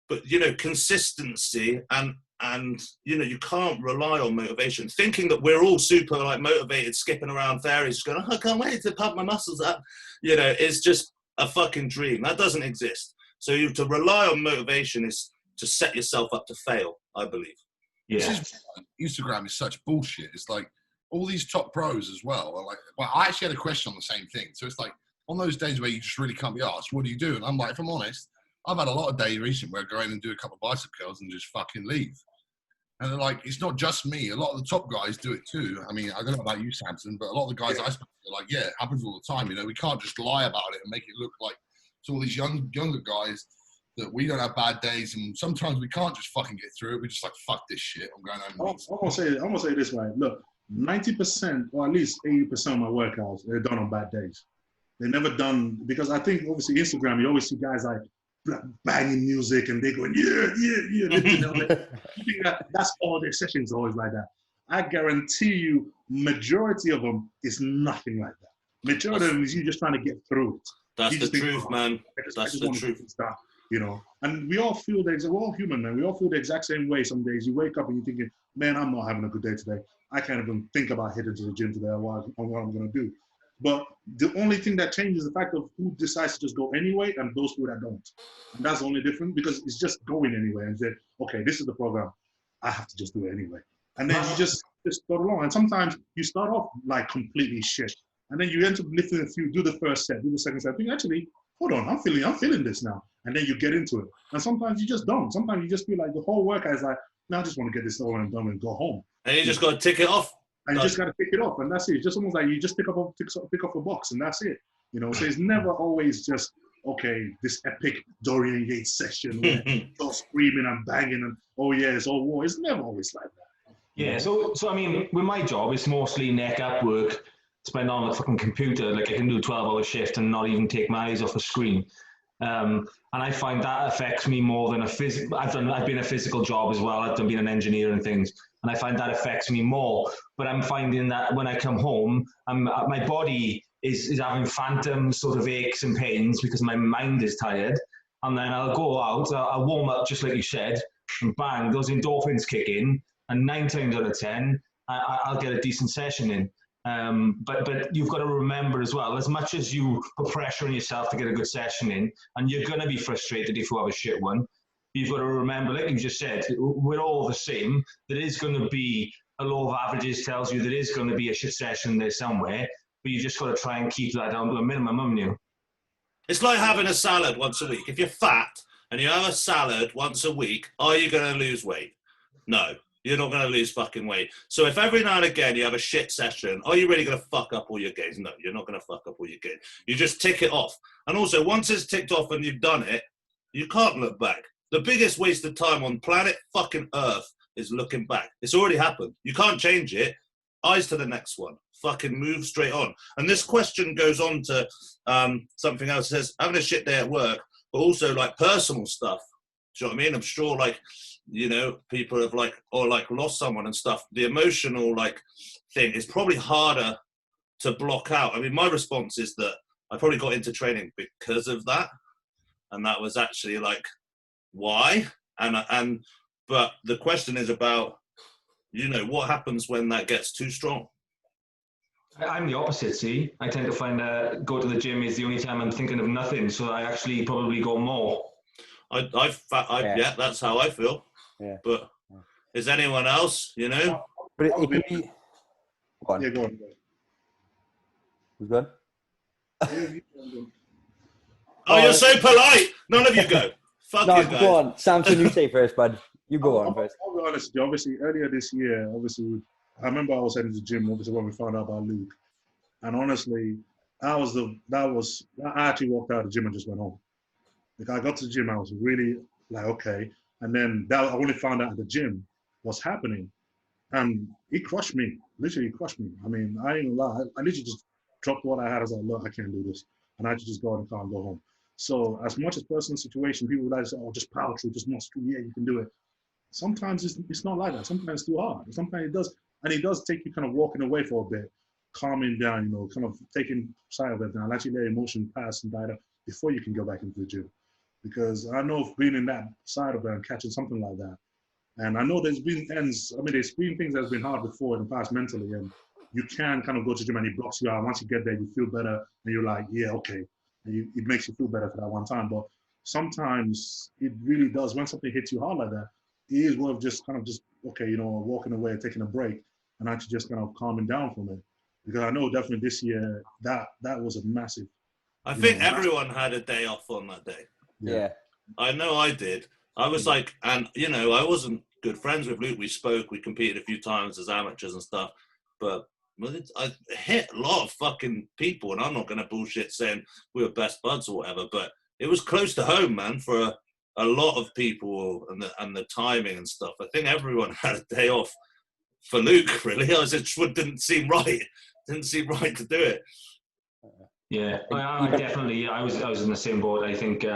But, you know, consistency and, you know, you can't rely on motivation. Thinking that we're all super like motivated, skipping around fairies, going, oh, I can't wait to pump my muscles up. You know, it's just a fucking dream. That doesn't exist. So to rely on motivation is to set yourself up to fail, I believe. Yeah. Instagram is such bullshit. It's like all these top pros as well are like, well, I actually had a question on the same thing. So it's like on those days where you just really can't be asked, what do you do? And I'm like, if I'm honest, I've had a lot of days recently where I go in and do a couple of bicep curls and just fucking leave. And they're like, it's not just me. A lot of the top guys do it too. I mean, I don't know about you, Samson, but a lot of the guys I speak to are like, yeah, it happens all the time. You know, we can't just lie about it and make it look like it's all these younger guys that we don't have bad days, and sometimes we can't just fucking get through it. We're just like, fuck this shit. I'm going home. I'm gonna say this way. Look, 90% or at least 80% of my workouts they're done on bad days. They're never done because I think obviously Instagram you always see guys like banging music and they going that's all their sessions always like that. I guarantee you, majority of them is nothing like that. Majority of them is you just trying to get through it. That's the truth, man. That's the truth. You know, and we all feel we're all human, man. We all feel the exact same way. Some days you wake up and you're thinking, man, I'm not having a good day today. I can't even think about heading to the gym today or what I'm going to do. But the only thing that changes is the fact of who decides to just go anyway and those people that don't. And that's the only difference because it's just going anyway and say, okay, this is the program. I have to just do it anyway. And then you just go along. And sometimes you start off like completely shit. And then you end up lifting a few, do the first set, do the second set. Think, actually, hold on, I'm feeling this now. And then you get into it. And sometimes you just don't. Sometimes you just feel like the whole workout is like, no, I just want to get this over and done and go home. And you just got to tick it off. And you just got to pick it up, and that's it. It's just almost like you just pick up a box, and that's it. You know, so it's never always just, okay, this epic Dorian Yates session where it's all screaming and banging and, oh yeah, it's all war. It's never always like that. Yeah, so I mean, with my job, it's mostly neck up work, spend on the fucking computer. Like I can do a 12-hour shift and not even take my eyes off the screen. And I find that affects me more than I've been a physical job as well. I've been an engineer and things. And I find that affects me more. But I'm finding that when I come home, my body is having phantom sort of aches and pains because my mind is tired. And then I'll go out, I'll warm up just like you said, and bang, those endorphins kick in. And 9 times out of 10, I'll get a decent session in. But you've got to remember as well, as much as you put pressure on yourself to get a good session in, and you're going to be frustrated if you have a shit one, you've got to remember, like you just said, we're all the same. There is going to be a law of averages tells you there is going to be a shit session there somewhere, but you just got to try and keep that down to a minimum, haven't you? It's like having a salad once a week. If you're fat and you have a salad once a week, are you going to lose weight? No. You're not going to lose fucking weight. So if every now and again you have a shit session, are you really going to fuck up all your gains? No, you're not going to fuck up all your gains. You just tick it off. And also, once it's ticked off and you've done it, you can't look back. The biggest waste of time on planet fucking Earth is looking back. It's already happened. You can't change it. Eyes to the next one. Fucking move straight on. And this question goes on to something else. It says, having a shit day at work, but also like personal stuff. Do you know what I mean? I'm sure like, you know, people have like, or like lost someone and stuff. The emotional like thing is probably harder to block out. I mean, my response is that I probably got into training because of that. And that was actually like, why? But the question is about, you know, what happens when that gets too strong? I'm the opposite, see. I tend to find go to the gym is the only time I'm thinking of nothing, so I actually probably go more. Yeah, that's how I feel. Yeah. But is anyone else, you know? But it could be... Go on. Yeah, go on. Who's good? Oh, you're so polite. None of you go. Fuck No, you guys. go on. Samson, you say first, bud. You go on first. I'll be honest with you. Obviously, earlier this year, I remember I was heading to the gym, obviously, when we found out about Luke. And honestly, I actually walked out of the gym and just went home. Like, I got to the gym, I was really like, okay. And then I only found out at the gym what's happening. And he crushed me. Literally, he crushed me. I mean, I ain't gonna lie. I literally just dropped what I had. I was like, look, I can't do this. And I had to just go in the car and go home. So as much as personal situation, people would like to say, oh, just power through, just muscle through. Yeah, you can do it. Sometimes it's not like that. Sometimes it's too hard. Sometimes it does. And it does take you kind of walking away for a bit, calming down, kind of taking sight of it down, actually let emotion pass and die out before you can go back into the gym. Because I know of being in that side of it and catching something like that. And I know there's been things that's been hard before in the past mentally, and you can kind of go to the gym and it blocks you out. Once you get there, you feel better, and you're like, yeah, okay. And it makes you feel better for that one time. But sometimes it really does. When something hits you hard like that, it is worth just okay, walking away, taking a break, and actually just kind of calming down from it. Because I know definitely this year that was a massive. I think everyone had a day off on that day. Yeah. I know I did. I was like, and I wasn't good friends with Luke. We spoke, we competed a few times as amateurs and stuff, but I hit a lot of fucking people, and I'm not going to bullshit saying we were best buds or whatever, but it was close to home, man, for a lot of people and the timing and stuff. I think everyone had a day off for Luke, really. It didn't seem right. Didn't seem right to do it. Yeah, I definitely. I was in the same boat. I think,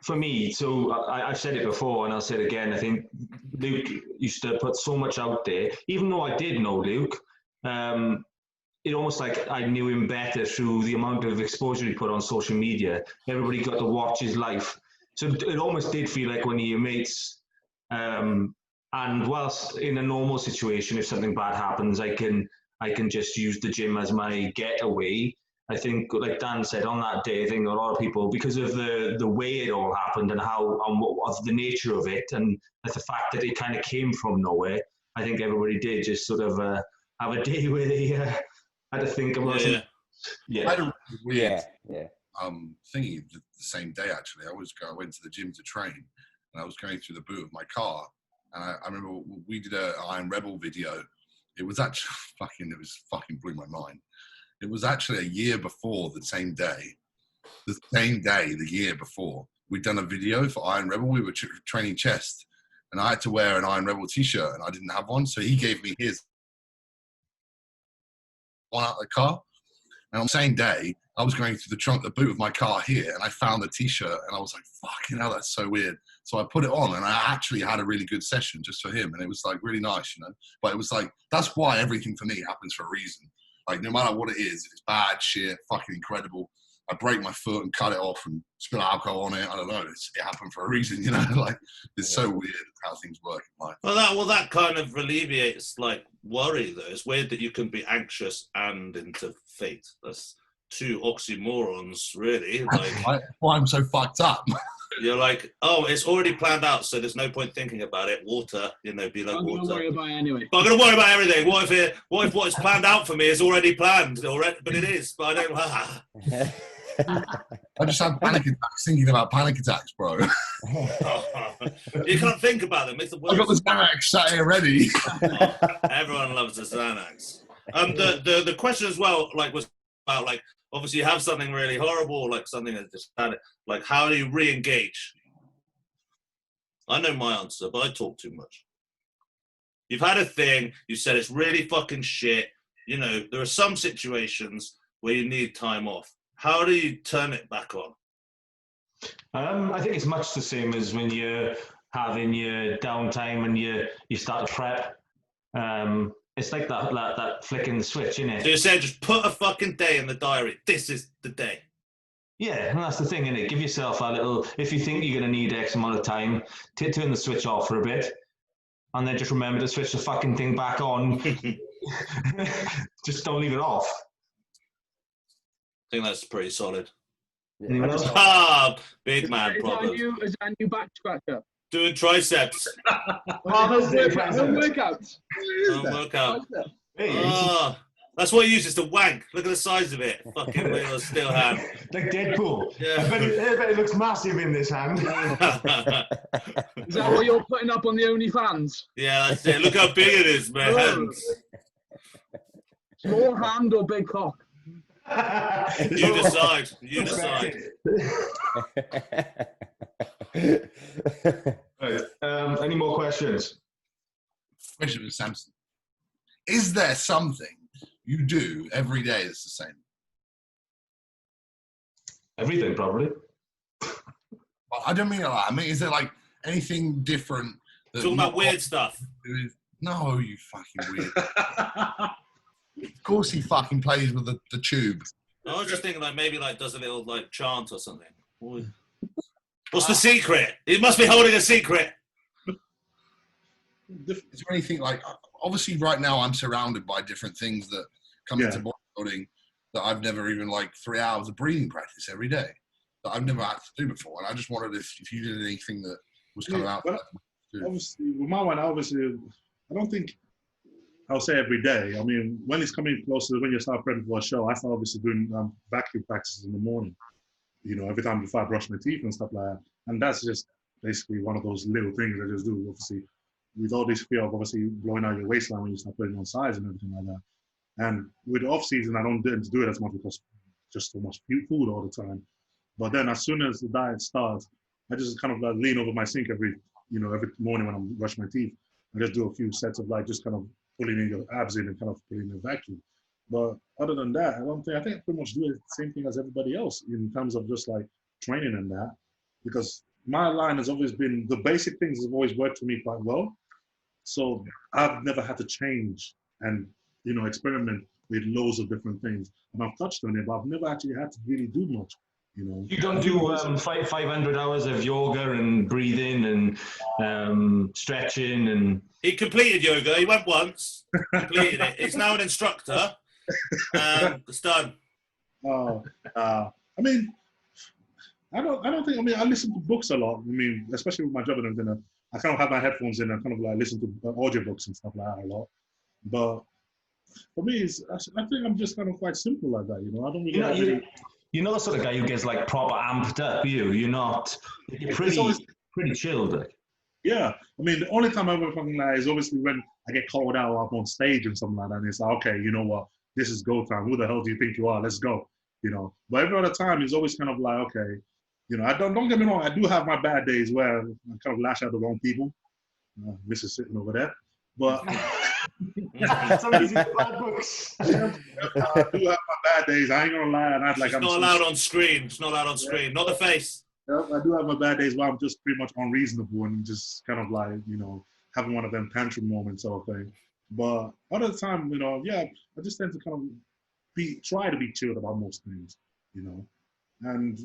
for me, so I've said it before and I'll say it again. I think Luke used to put so much out there. Even though I did know Luke, it almost like I knew him better through the amount of exposure he put on social media. Everybody got to watch his life, so it almost did feel like one of your mates. And whilst in a normal situation, if something bad happens, I can just use the gym as my getaway. I think, like Dan said, on that day, I think a lot of people, because of the way it all happened and of the nature of it, and the fact that it kind of came from nowhere, I think everybody did just sort of have a day where they had to think about it. I had a weird thingy the same day, actually. I went to the gym to train, and I was going through the boot of my car, and I remember we did an Iron Rebel video. It was actually fucking blew my mind. It was actually a year before the same day, the year before, we'd done a video for Iron Rebel. We were training chest, and I had to wear an Iron Rebel t-shirt, and I didn't have one. So he gave me his one out of the car. And on the same day, I was going through the boot of my car here, and I found the t-shirt, and I was like, fucking hell, that's so weird. So I put it on, and I actually had a really good session just for him, and it was like really nice, But it was like, that's why everything for me happens for a reason. Like, no matter what it is, if it's bad shit, fucking incredible, I break my foot and cut it off and spill alcohol on it. I don't know. It happened for a reason, Like, it's so weird how things work in life. Well, that kind of alleviates like worry, though. It's weird that you can be anxious and into fate. That's two oxymorons, really. Like, why I'm so fucked up. You're like, oh, it's already planned out, so there's no point thinking about it. Water, be like water. I'm going to worry about it anyway. But I'm going to worry about everything. What if what's planned out for me is already planned? But it is. But I don't. I just have panic attacks thinking about panic attacks, bro. You can't think about them. It's the worst. I've got the Xanax sat here ready. Everyone loves the Xanax. The question as well, was about obviously you have something really horrible, something that just had it. How do you re-engage? I know my answer, but I talk too much. You've had a thing. You said it's really fucking shit. There are some situations where you need time off. How do you turn it back on? I think it's much the same as when you're having your downtime and you start to prep. It's like that flicking the switch, isn't it? So you said just put a fucking day in the diary. This is the day. Yeah, and that's the thing, innit? Give yourself a little, if you think you're going to need X amount of time, turn the switch off for a bit, and then just remember to switch the fucking thing back on Just don't leave it off. I think that's pretty solid. Anyone else? Big man problem. Is that a new back scratcher? Doing triceps. Home workouts. Workout. That's what he uses to wank. Look at the size of it. Fucking with a still hand. Like Deadpool. Yeah. I bet it looks massive in this hand. Is that what you're putting up on the OnlyFans? Yeah, that's it. Look how big it is, man. Hands. Small hand or big cock? You decide. You decide. Right. Any more questions? Question for Samson. Is there something you do every day that's the same? Everything, probably. Well, I don't mean that. I mean, is there like anything different? Talking about weird stuff. No, you fucking weird. Of course he fucking plays with the tube. I was just thinking like maybe like does a little like chant or something. What's the secret? He must be holding a secret. Is there anything like, obviously right now I'm surrounded by different things that come into bodybuilding that I've never even, like 3 hours of breathing practice every day that I've never had to do before. And I just wondered if you did anything that was kind of out there. Obviously, with my one, obviously, I don't think I'll say every day. I mean, when it's coming closer, when you start prepping for a show, I start obviously doing vacuum practices in the morning. You know, every time before I brush my teeth and stuff like that. And that's just basically one of those little things I just do, obviously, with all this fear of obviously blowing out your waistline when you start putting on size and everything like that. And with off season, I don't tend to do it as much because just so much food all the time. But then as soon as the diet starts, I just kind of like lean over my sink every morning when I'm brushing my teeth. I just do a few sets of like just kind of pulling in your abs in and kind of pulling in the vacuum. But other than that, I think I pretty much do the same thing as everybody else in terms of just like training and that, because my line has always been, the basic things have always worked for me quite well. So I've never had to change and, experiment with loads of different things. And I've touched on it, but I've never actually had to really do much, You don't do 500 hours of yoga and breathing and stretching and... He completed yoga. He went once, completed it. He's now an instructor. It's done. I mean, I listen to books a lot. I mean, especially with my job and everything. I kind of have my headphones in and kind of like listen to audiobooks and stuff like that a lot. But for me, I think I'm just kind of quite simple like that, I don't really... You're not the sort of guy who gets like proper amped up, you're pretty chilled. Like. Yeah. I mean, the only time I ever fucking lie is obviously when I get called out up on stage and something like that. And it's like, okay, you know what? This is go time. Who the hell do you think you are? Let's go. But every other time it's always kind of like, okay, I don't get me wrong. I do have my bad days where I kind of lash out the wrong people. Mrs. sitting over there. But some of these bad books. I do have my bad days. I ain't gonna lie. And it's not allowed on screen. It's not allowed on screen. Not the face. I do have my bad days where I'm just pretty much unreasonable and just kind of like, having one of them tantrum moments sort of thing. But other time, I just tend to kind of try to be chilled about most things, and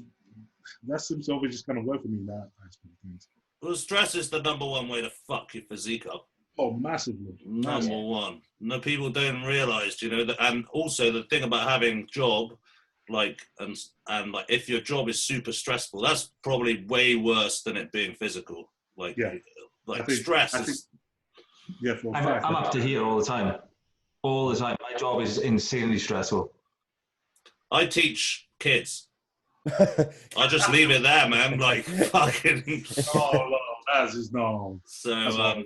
that seems to always just kind of work for me in that aspect of things. Well, stress is the number one way to fuck your physique up. Oh, massively. Number one. No, people don't realise, and also the thing about having job, like, and like, if your job is super stressful, that's probably way worse than it being physical. Like, stress is... I'm up to here all the time. All the time. My job is insanely stressful. I teach kids. I just leave it there, man. Like, fucking... Oh, that is no. So,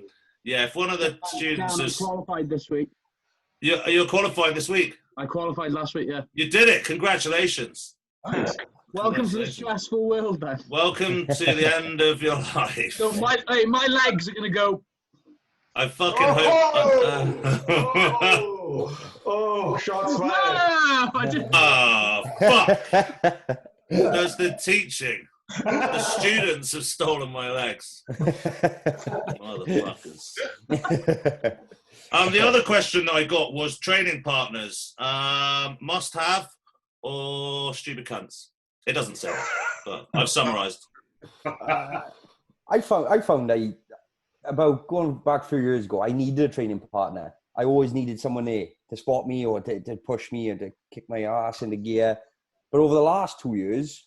if one of the students is... qualified this week. You're qualified this week? I qualified last week, yeah. You did it. Congratulations. Nice. Welcome to the stressful world, then. Welcome to the end of your life. So my legs are going to go... I fucking hope... shots fired. Fuck. There's the teaching. The students have stolen my legs. Motherfuckers. The other question that I got was training partners. Must have or stupid cunts? It doesn't say, but I've summarised. I found about going back a few years ago, I needed a training partner. I always needed someone there to spot me or to push me or to kick my ass into gear. But over the last 2 years,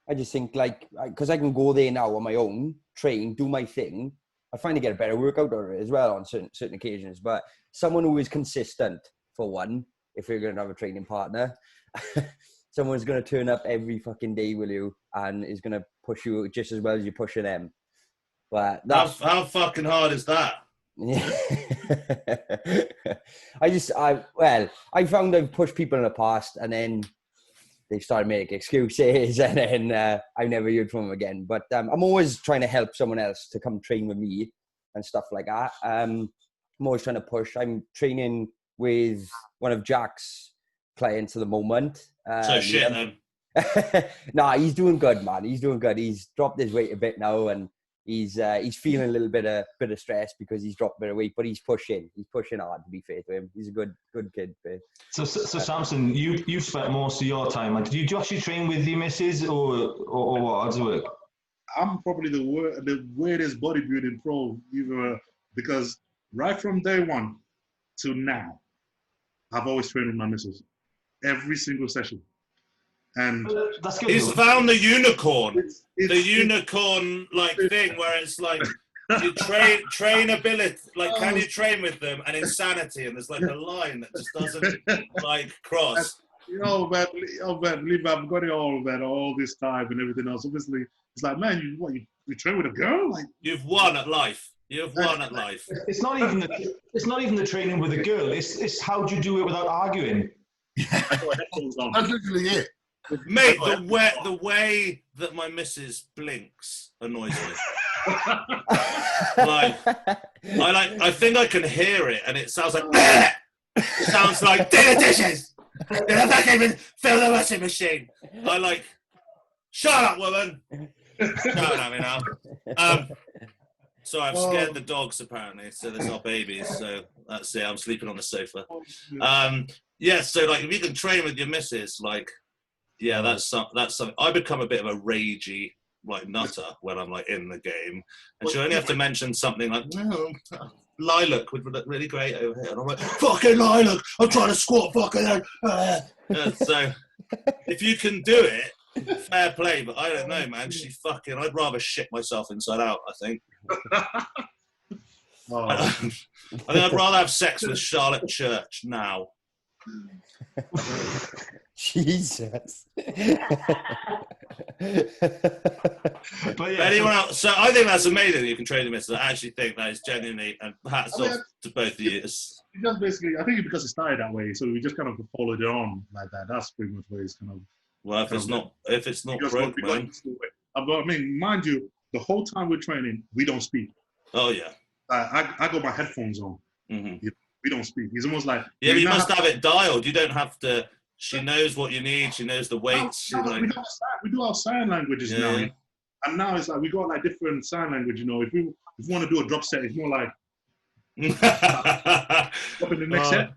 I just think like, because I can go there now on my own, train, do my thing, I find to get a better workout out of it as well on certain occasions. But someone who is consistent, for one, if you're going to have a training partner, someone's going to turn up every fucking day with you and is going to push you just as well as you're pushing them. But how fucking hard is that? Yeah. I found I've pushed people in the past and then they started making excuses and then I never heard from them again. But I'm always trying to help someone else to come train with me and stuff like that. I'm always trying to push. I'm training with one of Jack's clients at the moment. So shit then. Nah, he's doing good, man. He's doing good. He's dropped his weight a bit now and he's feeling a little bit of stress because he's dropped a bit of weight, but he's pushing hard, to be fair to him. He's a good kid. So Samson, you spent most of your time. Did you actually train with your missus or what? How does it work? I'm probably the weirdest bodybuilding pro ever, because right from day one to now, I've always trained with my missus. Every single session. And that's good. He's found the unicorn. The unicorn like thing where it's like you trainability, like can you train with them, and insanity, and there's like a line that just doesn't like cross. Man, believe me, I've got it all, man, all this time and everything else. Obviously, it's like, man, you train with a girl? Like, you've won at life. You've won at life. It's not even the training with a girl. It's how do you do it without arguing? I got headphones on. That's literally it. Mate, the way that my missus blinks annoys me. I think I can hear it, and it sounds like it sounds like do the dishes, fill the washing machine. Shut up, woman. Shut at me now. So I've scared the dogs apparently. So there's our babies. So that's it. I'm sleeping on the sofa. Yeah. So like, if you can train with your missus, like. Yeah, that's something. I become a bit of a ragey like nutter when I'm like in the game, and she'll only have to mention something like, "No, lilac would look really great over here," and I'm like, "Fucking lilac! I'm trying to squat fucking." So if you can do it, fair play. But I don't know, man. I'd rather shit myself inside out. I think. I think I'd rather have sex with Charlotte Church now. Jesus. But yeah, anyone else? So I think that's amazing that you can train the missus. I actually think that is genuinely, and hats off to both of you. It's just basically, I think it's because it started that way, so we just kind of followed it on like that. That's pretty much where it's kind of. Well, if it's not broke, man. I mean, mind you, the whole time we're training, we don't speak. Oh yeah. I got my headphones on. Mm-hmm. We don't speak. He's almost like. Yeah, but you must have it dialed. You don't have to. She knows what you need. She knows the weights. We do our sign languages now, and now it's like we got like different sign language. You know, if we want to do a drop set, it's more like. Up in the next set.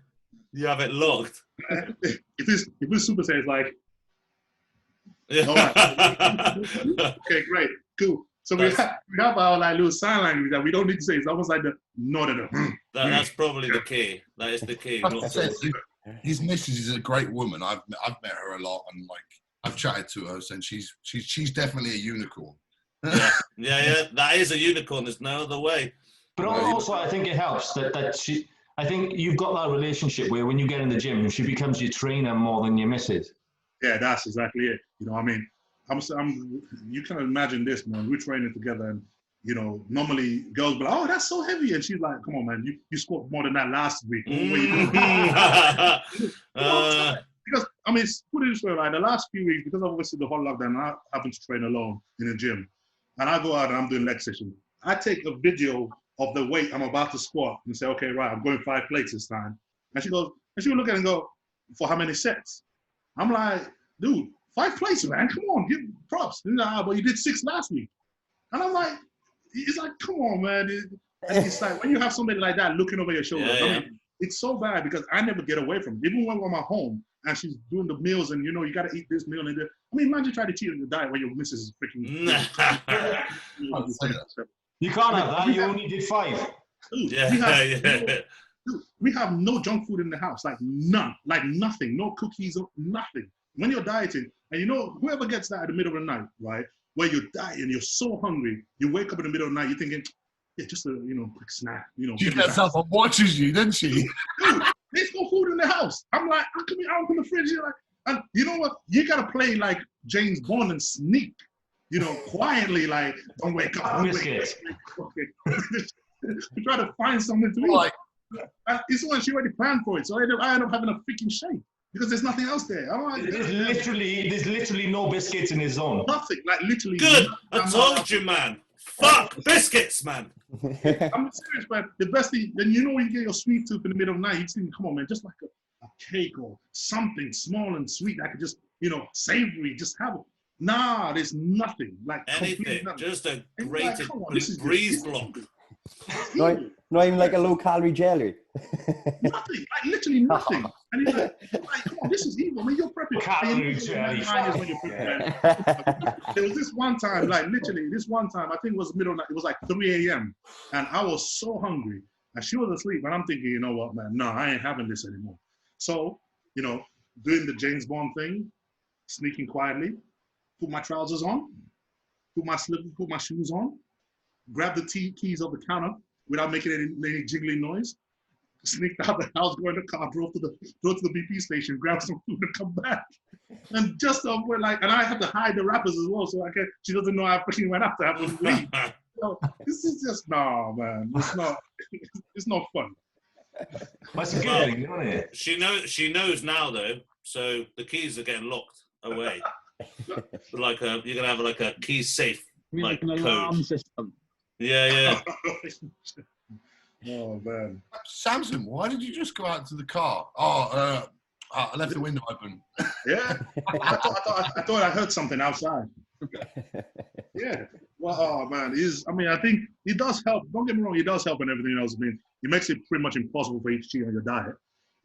You have it locked. If it's super set, it's like. Yeah. All right. Okay, great, cool. So we have our like little sign language that we don't need to say. It's almost like the nod and That's probably the key. That is the key. His missus is a great woman. I've met her a lot, and like I've chatted to her, and she's definitely a unicorn. yeah. That is a unicorn. There's no other way. But also, I think it helps that she. I think you've got that relationship where when you get in the gym, she becomes your trainer more than your missus. Yeah, that's exactly it. You know, I mean, you can imagine this, man. We're training together, and you know, normally girls be like, "Oh, that's so heavy," and she's like, "Come on, man, you squat more than that last week." Because I mean, put it this way, like the last few weeks, because of obviously the whole lockdown, I happen to train alone in the gym, and I go out and I'm doing leg sessions. I take a video of the weight I'm about to squat and say, "Okay, right, I'm going 5 plates this time," and she will look at it and go, "For how many sets?" I'm like, "Dude, 5 plates, man. Come on, give props." Nah, but you did 6 last week, and I'm like. It's like, come on, man. It's like when you have somebody like that looking over your shoulder. I mean, it's so bad because I never get away from it. Even when I'm at home and she's doing the meals and, you know, you got to eat this meal and that. I mean, imagine trying to cheat on your diet when your missus is freaking. You can't have that. You only did 5. Dude, yeah. dude, we have no junk food in the house, like none, like nothing, no cookies, nothing. When you're dieting, and you know, whoever gets that at the middle of the night, right, where you're dieting, you're so hungry, you wake up in the middle of the night, you're thinking, yeah, just a quick snack, She gets up and watches you, doesn't she? Dude, there's no food in the house. I'm like, I'm coming out from the fridge. You're like, and you know what? You gotta play like James Bond and sneak, quietly, like, don't wake up. Don't wake up. Try to find something to eat. And it's when she already planned for it, so I end up having a freaking shake because there's nothing else there. I'm like, there's literally no biscuits in his zone. Nothing, like literally. Good. I told you, man. Fuck biscuits, man. I'm serious, man. The best thing, then when you get your sweet tooth in the middle of the night, you think, come on, man, just like a cake or something small and sweet. I could just, savory, just have it. Nah, there's nothing. Like anything, nothing. just a grated breeze block. Not even like a low-calorie jelly. Nothing, like literally nothing. And he's like, come on, this is evil. When you're prepping, calorie jelly. There was this one time, like literally, I think it was middle night. It was like 3 a.m. and I was so hungry, and she was asleep. And I'm thinking, you know what, man? No, I ain't having this anymore. So, doing the James Bond thing, sneaking quietly, put my trousers on, put my slippers, put my shoes on, grab the keys off the counter without making any jiggling noise, sneaked out the house, go in the car, drove to the BP station, grabbed some food and come back. And just and I have to hide the wrappers as well, so she doesn't know I freaking went after her. So this is just, man, it's not fun. That's a good thing, isn't it? She knows now though, so the keys are getting locked away. You're gonna have like a key safe, like an alarm code system. Yeah. Oh man, Samson, why did you just go out to the car? I left the window open. Yeah, I thought I heard something outside. Yeah. Well, oh man, I think it does help. Don't get me wrong, it does help and everything else. I mean, it makes it pretty much impossible for you to cheat on your diet.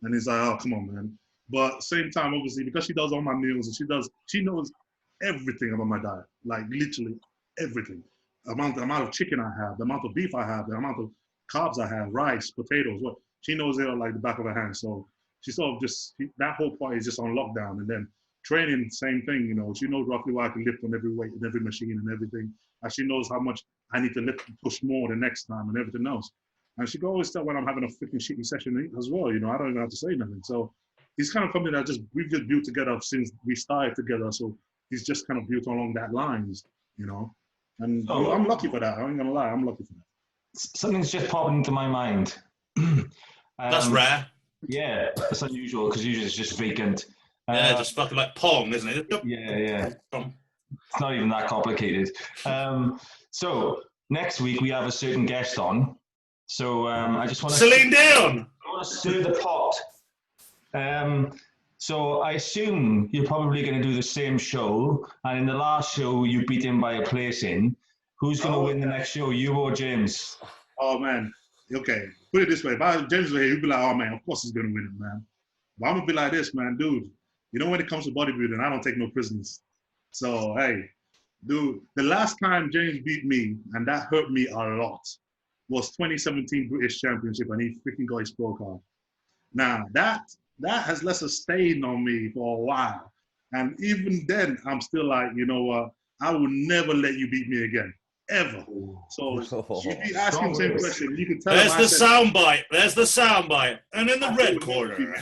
And he's like, oh, come on, man. But same time, obviously, because she does all my meals and she knows everything about my diet, like literally everything. The amount of chicken I have, the amount of beef I have, the amount of carbs I have, rice, potatoes, what she knows it like the back of her hand. So she sort of that whole part is just on lockdown. And then training, same thing, she knows roughly what I can lift on every weight and every machine and everything. And she knows how much I need to lift and push more the next time and everything else. And she can always tell when I'm having a freaking shitty session as well. I don't even have to say nothing. So it's kind of something that we've just built together since we started together. So he's just kind of built along that lines, And I'm lucky for that. I ain't gonna lie, I'm lucky for that. Something's just popping into my mind. That's rare. Yeah, that's unusual because usually it's just vacant. Just fucking like Pong, isn't it? Yeah. It's not even that complicated. So next week we have a certain guest on. So I just want to Celine Dion. I want to stir the pot. So I assume you're probably going to do the same show, and in the last show you beat him by a placing. Who's going to win the next show, you or James? Oh man, okay. Put it this way: if James was here, he'd be like, "Oh man, of course he's going to win it, man." But I'm gonna be like this, man, dude. When it comes to bodybuilding, I don't take no prisoners. So hey, dude, the last time James beat me, and that hurt me a lot, was 2017 British Championship, and he freaking got his pro card. Now that has left a stain on me for a while. And even then, I'm still like, you know what? I will never let you beat me again. Ever. So you be asking the same question. You can tell There's the soundbite. There's the soundbite. And in the red corner,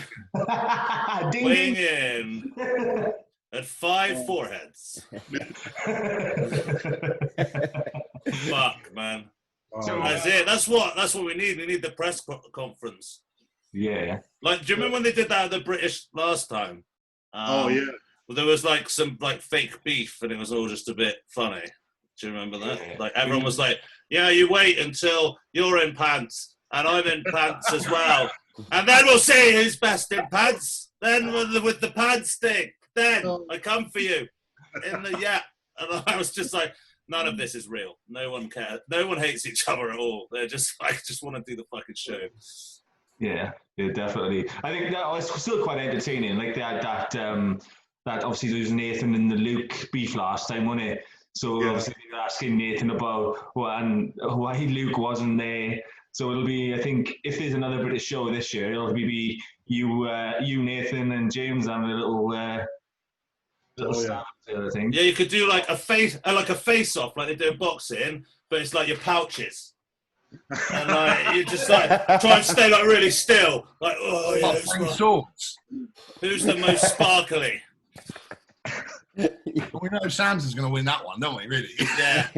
weighing in at 5 foreheads. Fuck, man. That's it. That's what we need. We need the press conference. Yeah. Like, do you remember when they did that at the British last time? Oh yeah. Well, there was like some fake beef, and it was all just a bit funny. Do you remember that? Yeah. Like everyone was like, "Yeah, you wait until you're in pants and I'm in pants as well, and then we'll see who's best in pants. Then with the pants thing, then I come for you." And I was just like, none of this is real. No one cares. No one hates each other at all. They're just want to do the fucking show. Yeah, definitely. I think that was still quite entertaining. Like that obviously there was Nathan and the Luke beef last time, wasn't it? So obviously they were asking Nathan about why Luke wasn't there, So it'll be, I think, if there's another British show this year, it'll be you, Nathan, and James having a little stab at the other thing. Yeah, you could do like a face-off, like they do in boxing, but it's like your pouches. And like you just like try and stay like really still, like who's the most sparkly? We know Samson's going to win that one, don't we? Really? Yeah.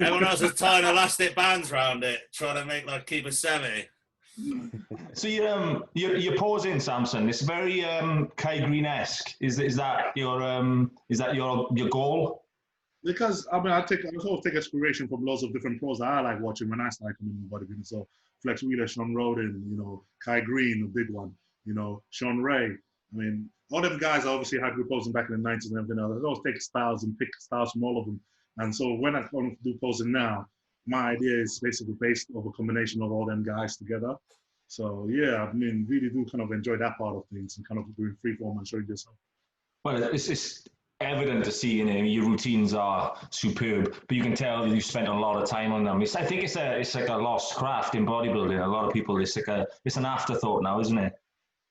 Everyone else is tying elastic bands around it, trying to make like keep a semi. So you're posing, Samson. It's very Kai Green-esque. Is that your goal? Because I mean, I sort of take inspiration from lots of different pros that I like watching when I started coming in bodybuilding. So Flex Wheeler, Sean Roden, Kai Green, a big one, Sean Ray. I mean, all them guys obviously had good posing back in the 90s and everything else. I always take styles and pick styles from all of them. And so when I come to do posing now, my idea is basically based on a combination of all them guys together. So yeah, I mean, really do kind of enjoy that part of things and kind of doing freeform and showing yourself. Well, it's evident to see, your routines are superb, but you can tell that you've spent a lot of time on them. I think it's like a lost craft in bodybuilding. A lot of people, it's an afterthought now, isn't it?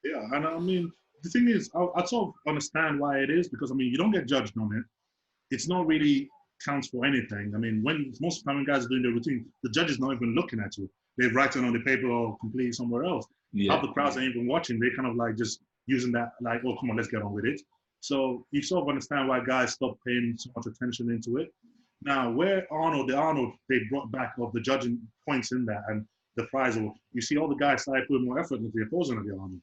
Yeah, and I mean, the thing is, I sort of understand why it is, because I mean, you don't get judged on it. It's not really counts for anything. I mean, when most of the time when guys are doing their routine, the judge is not even looking at you. They're writing on the paper or completely somewhere else. Yeah. Half the crowds ain't even watching. They kind of like just using that, like, oh, come on, let's get on with it. So you sort of understand why guys stop paying so much attention into it. Now, where Arnold they brought back of the judging points in that and the prize, you see all the guys started putting more effort into the opposing of the Arnold.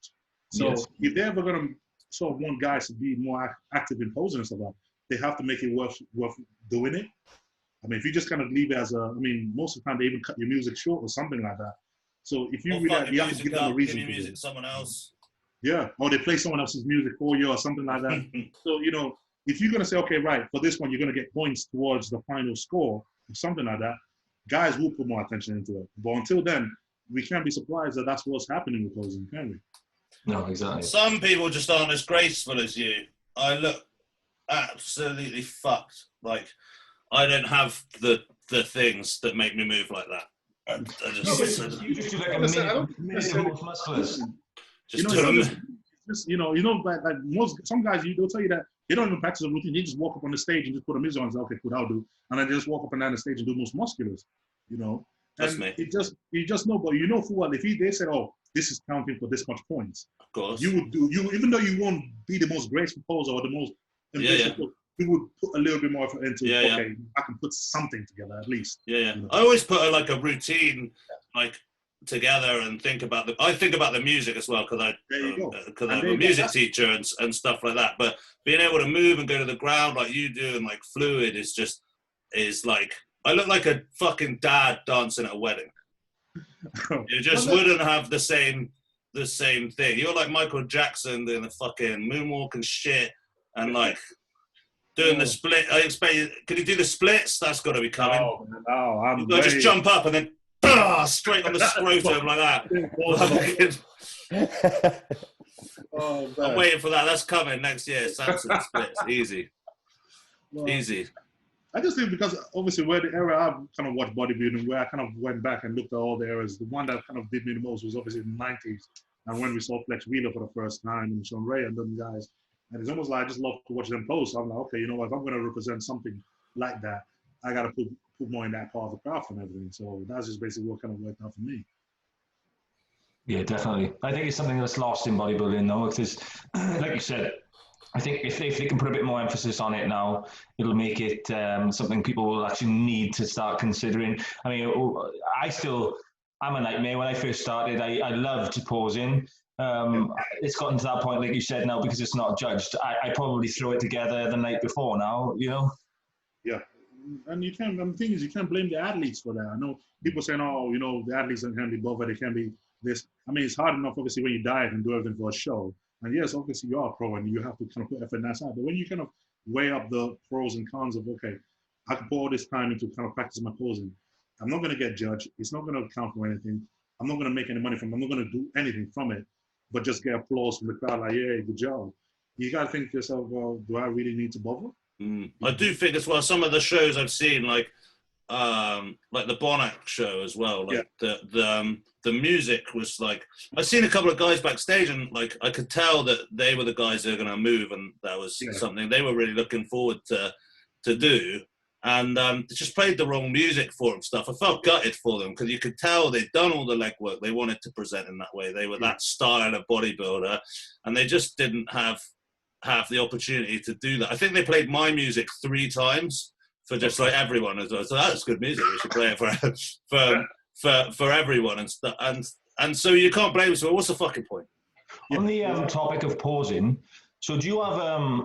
So if they're ever going to sort of want guys to be more active in posing and stuff like that, they have to make it worth doing it. I mean, if you just kind of leave it as most of the time they even cut your music short or something like that. So if you you have to give them a reason to do it. Someone else. Yeah, or they play someone else's music for you or something like that. So, if you're going to say, okay, right, for this one, you're going to get points towards the final score or something like that, guys will put more attention into it. But until then, we can't be surprised that that's what's happening with posing, can we? No, exactly. Some people just aren't as graceful as you. I look absolutely fucked. Like, I don't have the things that make me move like that. You just do like a minimum musculars. Some guys, they'll tell you that they don't even practice a routine. They just walk up on the stage and just put a music on and say, okay, cool, I'll do. And then they just walk up and down the stage and do most musculars, That's me. You just know, but full well, if they said, oh, this is counting for this much points. Of course. You would do, even though you won't be the most graceful poser or the most ambitious, you would put a little bit more effort into, okay, I can put something together at least. Yeah. I always put a routine, together and think about the music as well, because I'm a music teacher and stuff like that. But being able to move and go to the ground like you do and like fluid is like I look like a fucking dad dancing at a wedding. You just wouldn't have the same thing. You're like Michael Jackson doing the fucking moonwalk and shit and like doing the split. I expect you, can you do the splits? That's got to be coming. I'm you just jump up and then straight on the scrotum like that. I'm waiting for that. That's coming next year. Samson splits. Easy. Easy. I just think because obviously where the era I've kind of watched bodybuilding, where I kind of went back and looked at all the eras, the one that kind of did me the most was obviously in the 90s. And when we saw Flex Wheeler for the first time and Sean Ray and them guys, and it's almost like I just love to watch them pose. So I'm like, okay, if I'm going to represent something like that, I got to put more in that part of the craft and everything. So that's just basically what kind of worked out for me. Yeah, definitely. I think it's something that's lost in bodybuilding though, because like you said, I think if they can put a bit more emphasis on it now, it'll make it something people will actually need to start considering. I mean, I'm a nightmare. When I first started, I loved posing. It's gotten to that point, like you said, now because it's not judged. I probably throw it together the night before now, Yeah. And the thing is, you can't blame the athletes for that. I know people saying, oh, the athletes can't be bothered, they can't be this. I mean, it's hard enough, obviously, when you diet and do everything for a show. And yes, obviously, you are a pro and you have to kind of put effort in that side. But when you kind of weigh up the pros and cons of, okay, I can put all this time into kind of practice my posing. I'm not going to get judged. It's not going to count for anything. I'm not going to make any money from it. I'm not going to do anything from it, but just get applause from the crowd like, yeah, good job. You got to think to yourself, well, do I really need to bother? I do think as well, some of the shows I've seen, like like the Bonac show as well. Like the music was like, I've seen a couple of guys backstage, and like I could tell that they were the guys that are going to move, and that was something they were really looking forward to do. And they just played the wrong music for them stuff. I felt gutted for them because you could tell they'd done all the legwork. They wanted to present in that way. They were that style of bodybuilder, and they just didn't have the opportunity to do that. I think they played my music 3 times for just like everyone as well. So that's good music. We should play it for everyone and stuff. And so you can't blame us. So what's the fucking point? On the topic of pausing, so do you have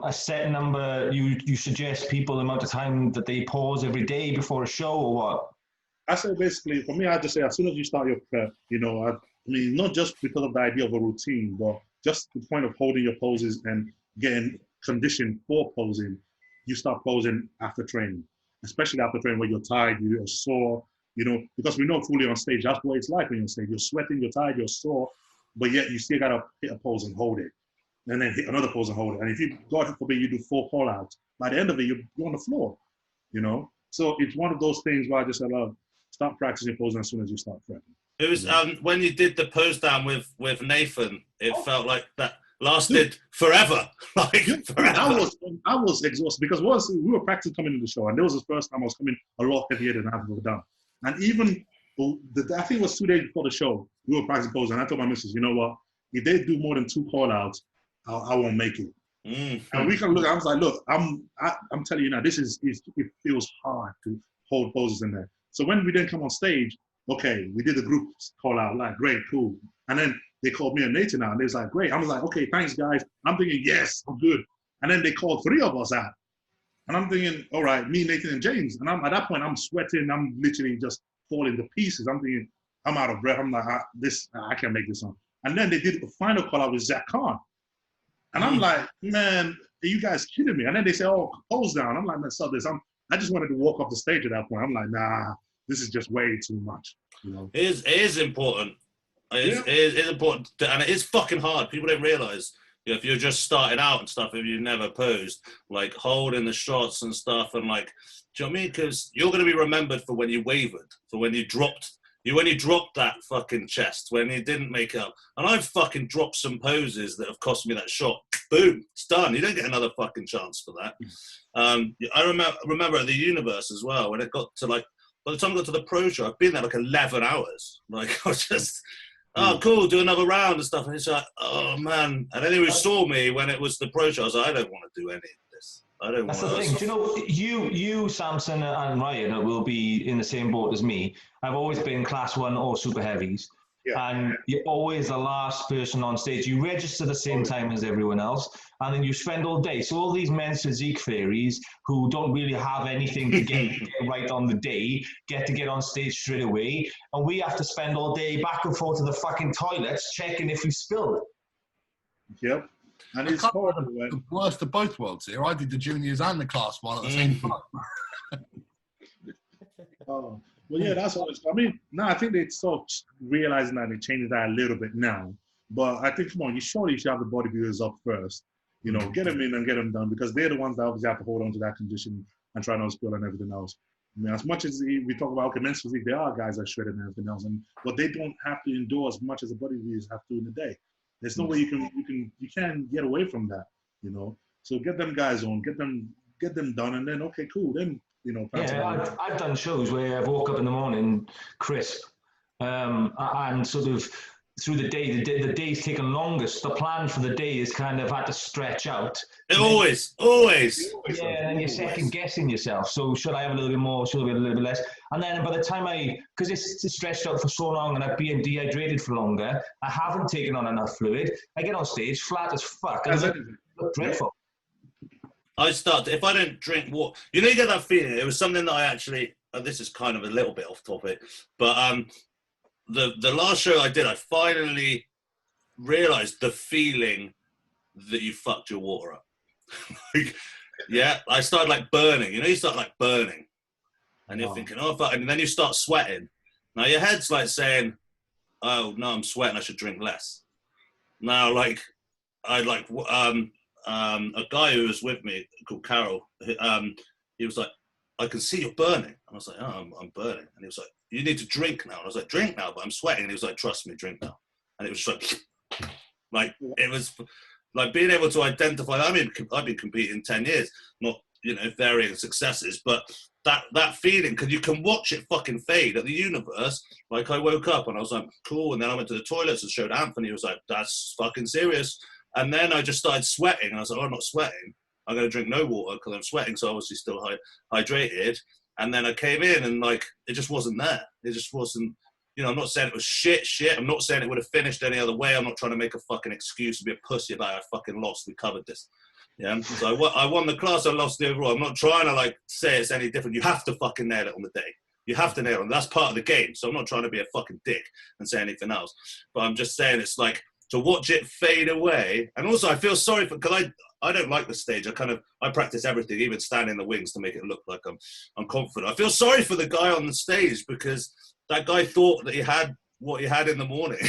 a set number you suggest people the amount of time that they pause every day before a show, or what? I say basically, for me, I just say as soon as you start your prep, I mean, not just because of the idea of a routine, but just the point of holding your poses and getting conditioned for posing, you start posing after training, especially after training where you're tired, you're sore, because we know fully on stage, that's what it's like when you're on stage. You're sweating, you're tired, you're sore, but yet you still got to hit a pose and hold it. And then hit another pose and hold it. And if you, God forbid, you do 4 call-outs, by the end of it, you're on the floor, So it's one of those things where I just said, start practicing posing as soon as you start prepping. It was when you did the pose down with Nathan, it felt like that lasted forever. Forever. I was exhausted because once we were practicing coming into the show, and there was the first time I was coming a lot heavier than I've ever done. And even, I think it was 2 days before the show, we were practicing posing, and I told my missus, you know what, if they do more than 2 call-outs, I won't make it. And we can look. I was like, look, I'm telling you now, it feels hard to hold poses in there. So when we then come on stage, okay, we did the group call out, like great, cool. And then they called me and Nathan out, and they was like, great. I was like, okay, thanks guys. I'm thinking, yes, I'm good. And then they called 3 of us out, and I'm thinking, all right, me, Nathan, and James. And at that point, I'm sweating. I'm literally just falling to pieces. I'm thinking, I'm out of breath. I'm like, I can't make this on. And then they did the final call out with Zach Khan. And I'm like, man, are you guys kidding me? And then they say, oh, pose down. I'm like, man, stop this. I just wanted to walk off the stage at that point. I'm like, nah, this is just way too much. It is important. It is important, and it is fucking hard. People don't realize, if you're just starting out and stuff, if you've never posed, like holding the shots and stuff, and like, do you know what I mean? Because you're going to be remembered for when you wavered, for when you dropped. When you dropped that fucking chest, when you didn't make it up. And I've fucking dropped some poses that have cost me that shot. Boom, it's done. You don't get another fucking chance for that. I remember at the Universe as well, when it got to like, by the time I got to the pro show, I've been there like 11 hours. Like, I was just, cool, do another round and stuff. And it's like, oh man. And then he saw me when it was the pro show. I was like, I don't want to do any of this. That's the thing. Do you know, you, Samson and Ryan will be in the same boat as me. I've always been class 1 or super heavies. Yeah. And you're always the last person on stage. You register the same time as everyone else, and then you spend all day. So all these men's physique fairies who don't really have anything to get right on the day get to get on stage straight away, and we have to spend all day back and forth to the fucking toilets checking if we spilled. Yep. And it's horrible. The worst of both worlds here. I did the juniors and the class 1 at the same time. Well, yeah, that's all. I mean, I think they sort of realizing that they changed that a little bit now. But I think, come on, you should have the bodybuilders up first. Get them in and get them done, because they're the ones that obviously have to hold on to that condition and try not to spill and everything else. I mean, as much as we talk about, okay, men's physique, there are guys that shred and everything else, but they don't have to endure as much as the bodybuilders have to in a day. There's no way you can get away from that, So get them guys on, get them done, and then okay, cool. Then I've done shows where I've woke up in the morning crisp, and sort of through the day, the day's taken longest. The plan for the day is kind of had to stretch out. Always. Yeah, and then you're second guessing yourself. So should I have a little bit more? Should I have a little bit less? And then by the time because it's stretched out for so long and I've been dehydrated for longer, I haven't taken on enough fluid. I get on stage flat as fuck. And I look dreadful. If I don't drink water, you get that feeling. It was something that I actually, this is kind of a little bit off topic, but the last show I did, I finally realized the feeling that you fucked your water up. I started like burning. You start like burning, and you're thinking, oh fuck, and then you start sweating. Now your head's like saying, oh no, I'm sweating, I should drink less. Now a guy who was with me called Carol, he was like, I can see you're burning. And I was like, oh, I'm burning. And he was like, you need to drink now. And I was like, drink now, but I'm sweating. And he was like, trust me, drink now. And it was just like it was like being able to identify. I mean, I've been competing 10 years, not, you know, varying successes, but that feeling, because you can watch it fucking fade at the universe. Like, I woke up and I was like, cool. And then I went to the toilets and showed Anthony. He was like, that's fucking serious. And then I just started sweating. And I was like, oh, I'm not sweating. I'm going to drink no water because I'm sweating. So obviously still hydrated. And then I came in and like, it just wasn't there. It just wasn't, you know, I'm not saying it was shit. I'm not saying it would have finished any other way. I'm not trying to make a fucking excuse to be a pussy about it. I fucking lost. We covered this. Yeah. So I won the class. I lost the overall. I'm not trying to like say it's any different. You have to fucking nail it on the day. You have to nail it. That's part of the game. So I'm not trying to be a fucking dick and say anything else. But I'm just saying it's like to watch it fade away. And also I feel sorry for, because I don't like the stage. I practice everything, even standing in the wings to make it look like I'm confident. I feel sorry for the guy on the stage because that guy thought that he had what he had in the morning.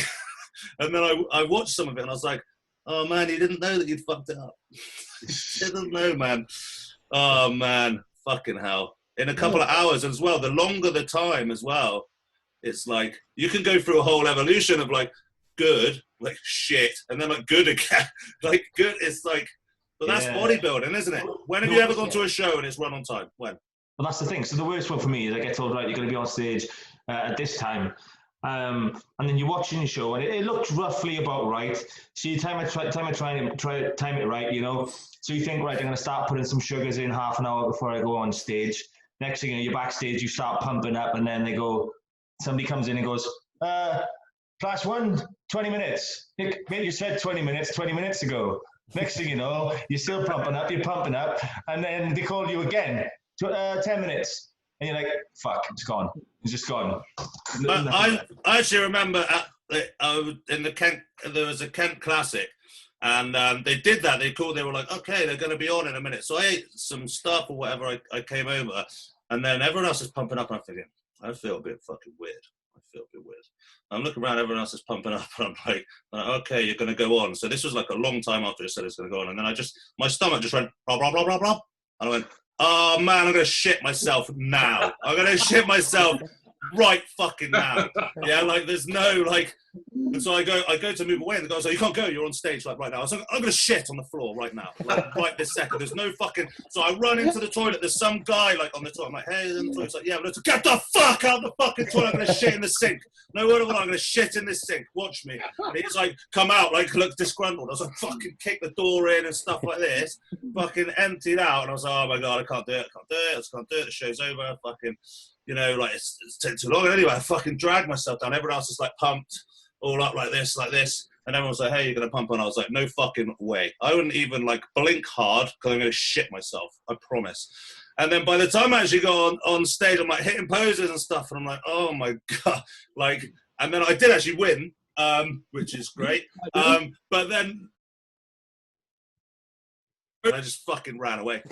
And then I watched some of it and I was like, oh man, he didn't know that you'd fucked it up. He didn't know, man. Oh man, fucking hell. In a couple of hours as well, the longer the time as well, it's like, you can go through a whole evolution of like good, like shit, and then like good again. Like good, it's like, but that's bodybuilding, isn't it? When have you ever gone to a show and it's run on time? When? Well, that's the thing. So the worst one for me is I get told, right, you're going to be on stage at this time. And then you're watching the show and it looked roughly about right. So you time it right, you know. So you think, right, I'm going to start putting some sugars in half an hour before I go on stage. Next thing you know, you're backstage, you start pumping up, and then somebody comes in and goes, class 1, 20 minutes. Maybe you said 20 minutes ago. Next thing you know, you're still pumping up, and then they call you again, 10 minutes. And you're like, fuck, it's gone. It's just gone. I actually remember in the Kent, there was a Kent Classic, and they did that. They were like, okay, they're going to be on in a minute. So I ate some stuff or whatever. I came over, and then everyone else is pumping up, and I'm thinking, I feel a bit fucking weird. I'm looking around, everyone else is pumping up, and I'm like, okay, you're going to go on. So this was like a long time after it said it's going to go on. And then my stomach just went, blah, blah, blah, blah, blah. And I went, oh man, I'm going to shit myself now. I'm going to shit myself right fucking now. Yeah, like there's no like, and so I go to move away, and the guy's like, you can't go, you're on stage like right now. I was like, I'm going to shit on the floor right now, like right this second. There's no fucking, so I run into the toilet, there's some guy like on the toilet, I'm like, hey, in the toilet. It's like, yeah, but get the fuck out of the fucking toilet, I'm going to shit in the sink. No word of a lie, I'm going to shit in this sink, watch me. And he's like, come out, like, look disgruntled. I was like, fucking kick the door in and stuff like this, fucking emptied out, and I was like, oh my God, I can't do it, I just can't do it, the show's over, fucking, you know, like, it's taking too long. And anyway, I fucking dragged myself down, everyone else is like pumped, all up like this, and everyone was like, hey, you're going to pump on? I was like, no fucking way. I wouldn't even like blink hard because I'm going to shit myself, I promise. And then by the time I actually go on stage, I'm like hitting poses and stuff, and I'm like, oh my God. Like, and then I did actually win, which is great. But then I just fucking ran away.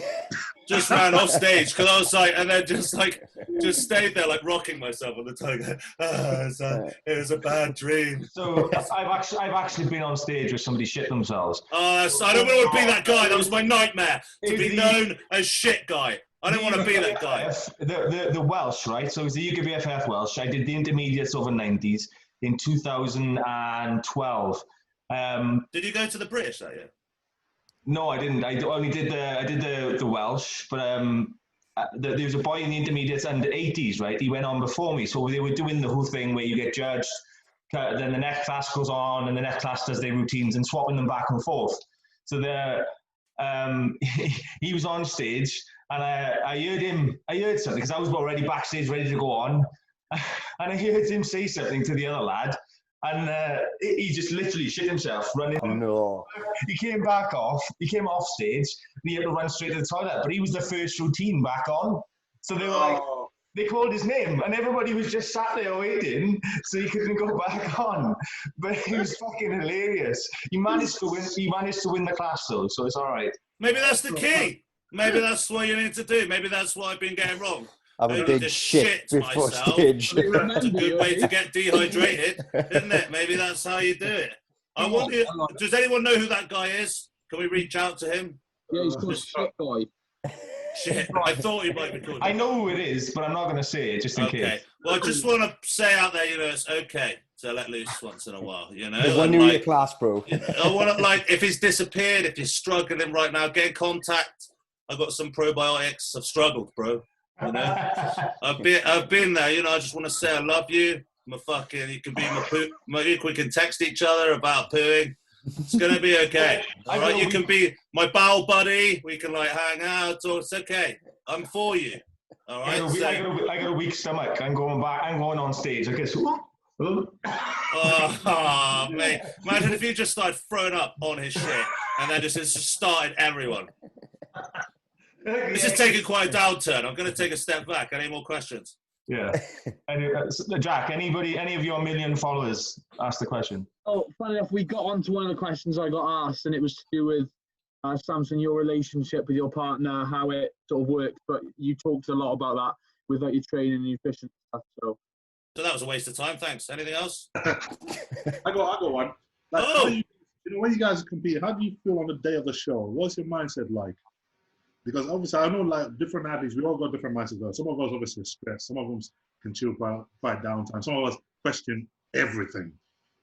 Just ran off stage because I was like, and then just stayed there like rocking myself on the tongue. It was a bad dream. So I've actually been on stage where somebody shit themselves. I don't want to be that guy. That was my nightmare, to be known as shit guy. I don't want to be that guy. The Welsh, right? So it was the UKBFF Welsh. I did the intermediates over 90s in 2012. Did you go to the British that year? No, I didn't. I only did the Welsh, but there was a boy in the intermediates under 80s, right? He went on before me, so they were doing the whole thing where you get judged, then the next class goes on, and the next class does their routines and swapping them back and forth. So he was on stage, and I heard something because I was already backstage ready to go on, and I heard him say something to the other lad. And he just literally shit himself running. No. He came off stage, and he had to run straight to the toilet. But he was the first routine back on. So they were like, they called his name, and everybody was just sat there waiting, so he couldn't go back on. But it was fucking hilarious. He managed to win the class though, so it's all right. Maybe that's the key. Maybe that's what you need to do. Maybe that's what I've been getting wrong. I'm a big shit before myself. stage. That's a good way to get dehydrated, isn't it? Maybe that's how you do it. Does anyone know who that guy is? Can we reach out to him? Yeah, he's called Shit Boy. Shit, I thought you might be called. I know who it is, but I'm not going to say it just in case. Okay. Well, I just want to say out there, it's okay to let loose once in a while, The one new year class, bro. I want to, if he's disappeared, if you're struggling right now, get in contact. I've got some probiotics. I've struggled, bro. I've been there. I just want to say I love you. You can be my poop. We can text each other about pooing. It's gonna be okay. All right, you can be my bowel buddy. We can hang out. So it's okay. I'm for you. All right. I got a weak stomach. I'm going back. I'm going on stage. I guess. Oh, mate! Imagine if you just started throwing up on his shit and then just started everyone. This is taking quite a downturn. I'm going to take a step back. Any more questions? Yeah. Jack, any of your 1 million followers asked the question? Oh, funny enough, we got onto one of the questions I got asked, and it was to do with Samson, your relationship with your partner, how it sort of worked. But you talked a lot about that with your training and nutrition stuff. So that was a waste of time. Thanks. Anything else? I got one. When you guys compete, how do you feel on the day of the show? What's your mindset like? Because obviously, I know different athletes, we all got different mindsets. Some of us obviously stress. Some of them can chill quite downtime. Some of us question everything,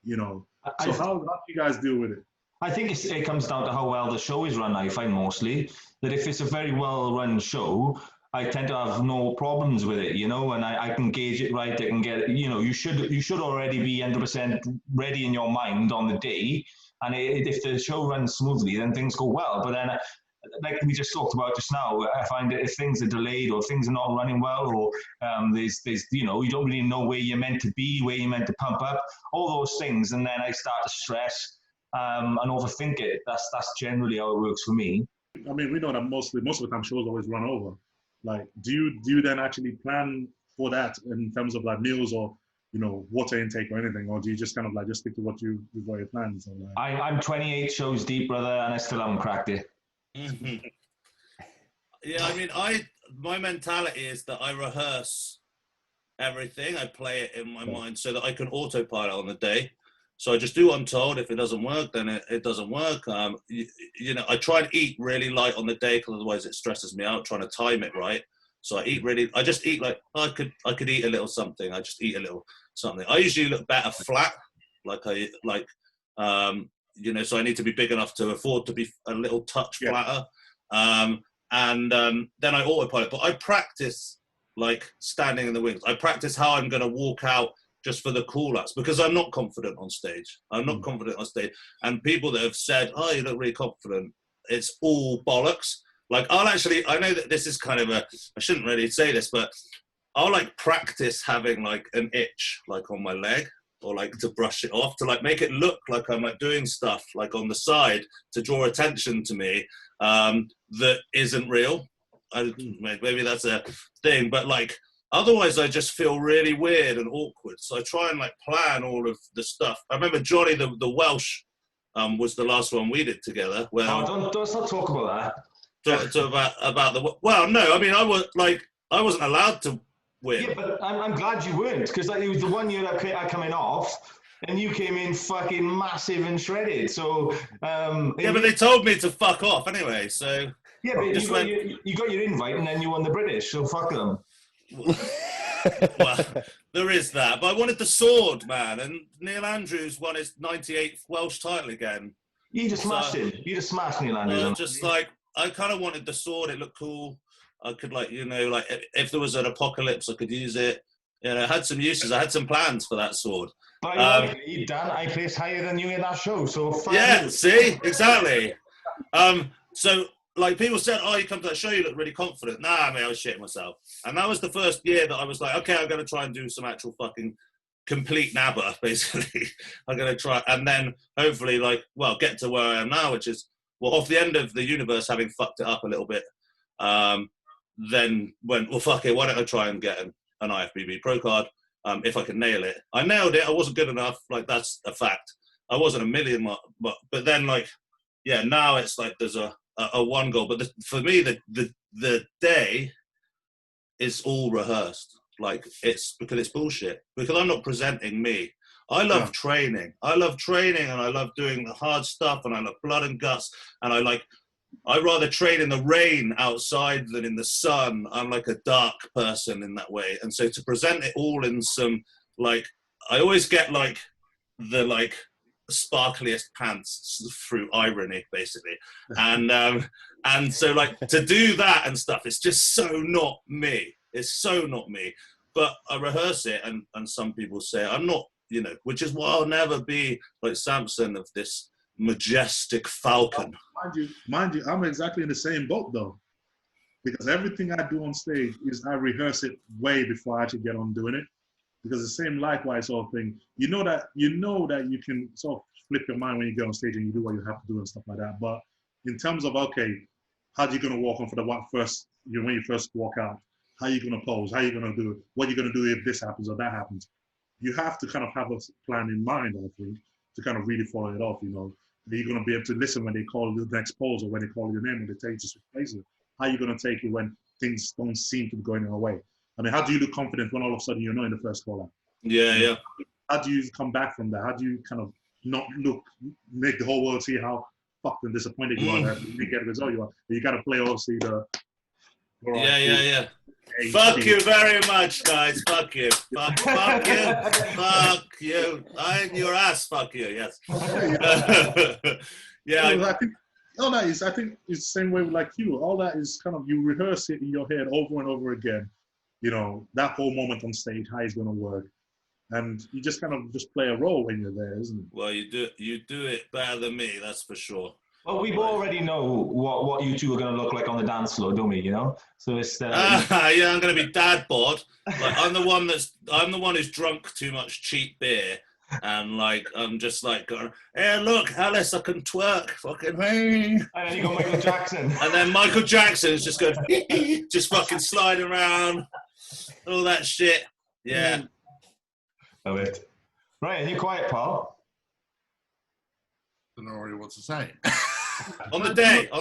So how do you guys deal with it? I think it comes down to how well the show is run. I find mostly that if it's a very well-run show, I tend to have no problems with it, and I can gauge it right. I can get, you should already be 100% ready in your mind on the day. And if the show runs smoothly, then things go well. But then, like we just talked about just now, I find that if things are delayed or things are not running well, or there's you don't really know where you're meant to be, where you're meant to pump up, all those things, and then I start to stress and overthink it. That's generally how it works for me. I mean, we know that most of the time shows always run over. Do you then actually plan for that in terms of meals or water intake or anything, or do you just kind of just stick to what you've got your plans? I'm 28 shows deep, brother, and I still haven't cracked it. Mm-hmm. Yeah, I mean, my mentality is that I rehearse everything. I play it in my mind so that I can autopilot on the day. So I just do what I'm told. If it doesn't work, then it doesn't work. I try and eat really light on the day because otherwise it stresses me out trying to time it right. So I just eat I could eat a little something. I just eat a little something. I usually look better flat, so I need to be big enough to afford to be a little touch flatter. And then I autopilot. But I practice standing in the wings. I practice how I'm going to walk out just for the call-outs because I'm not confident on stage. And people that have said, oh, you look really confident, it's all bollocks. I know that this is kind of I shouldn't really say this, but I'll practice having an itch on my leg, or to brush it off, to make it look like I'm doing stuff on the side to draw attention to me that isn't real. Maybe that's a thing, but otherwise I just feel really weird and awkward. So I try and plan all of the stuff. I remember Johnny the Welsh was the last one we did together. Where let's not talk about that. No, I mean I wasn't allowed to win. Yeah, but I'm glad you weren't, because it was the one year that I coming off, and you came in fucking massive and shredded. So but they told me to fuck off anyway. So yeah, but you got your invite, and then you won the British. So fuck them. Well, there is that. But I wanted the sword, man, and Neil Andrews won his 98th Welsh title again. You just smashed him. You just smashed Neil Andrews. I kind of wanted the sword. It looked cool. I could if there was an apocalypse, I could use it. I had some uses. I had some plans for that sword. But Dan, I placed higher than you in that show, so see, exactly. So people said, oh, you come to that show, you look really confident. Nah, I was shitting myself. And that was the first year that I was okay, I'm going to try and do some actual fucking complete nabber, basically. I'm going to try, and then hopefully get to where I am now, which is off the end of the universe, having fucked it up a little bit. Then went, well, fuck it, why don't I try and get an IFBB pro card if I can nail it. I nailed it. I wasn't good enough. That's a fact. I wasn't a million, but then now it's there's a one goal. But for me, the day is all rehearsed. It's because it's bullshit. Because I'm not presenting me. I love training. And I love doing the hard stuff, and I love blood and guts, and I I rather train in the rain outside than in the sun. I'm like a dark person in that way. And so to present it all in some, like, I always get like the sparkliest pants through irony, basically. And so like to do that and stuff, it's just so not me. It's so not me. But I rehearse it, and some people say I'm not, you know, which is why I'll never be like Samson of this majestic falcon. Mind you, I'm exactly in the same boat though, because everything I do on stage is I rehearse it way before I actually get on doing it. Because the same likewise sort of thing, you know that you can sort of flip your mind when you get on stage and you do what you have to do and stuff like that. But in terms of, okay, how are you going to walk on for the first, when you first walk out? How are you going to pose? How are you going to do it? What are you going to do if this happens or that happens? You have to kind of have a plan in mind, I think, to kind of really follow it off, you know. Are you going to be able to listen when they call the next pose or when they call your name and they tell you to switch places? How are you going to take it when things don't seem to be going your way? I mean, how do you look confident when all of a sudden you're not in the first call out? Yeah. How do you come back from that? How do you kind of not make the whole world see how fucked and disappointed you are that you didn't get the result you are? You got to play, obviously, Yeah. Fuck you very much, guys. Fuck you. Fuck you. Fuck you. I'm your ass. Fuck you. Yes. Yeah. I think all that is. I think it's the same way like you. All that is kind of you rehearse it in your head over and over again. You know that whole moment on stage, how it's going to work, and you just kind of just play a role when you're there, isn't it? Well, you do it better than me. That's for sure. Well, we already know what you two are going to look like on the dance floor, don't we? You know, so it's yeah, I'm going to be dad bod. Like I'm the one who's drunk too much cheap beer, and like I'm just like going, hey, look, Alice, I can twerk, fucking hey. And then you got Michael Jackson. And then Michael Jackson's just going, just fucking sliding around, all that shit. Yeah. Love it. Right, and you quiet, pal. I don't know really what to say. On the day, how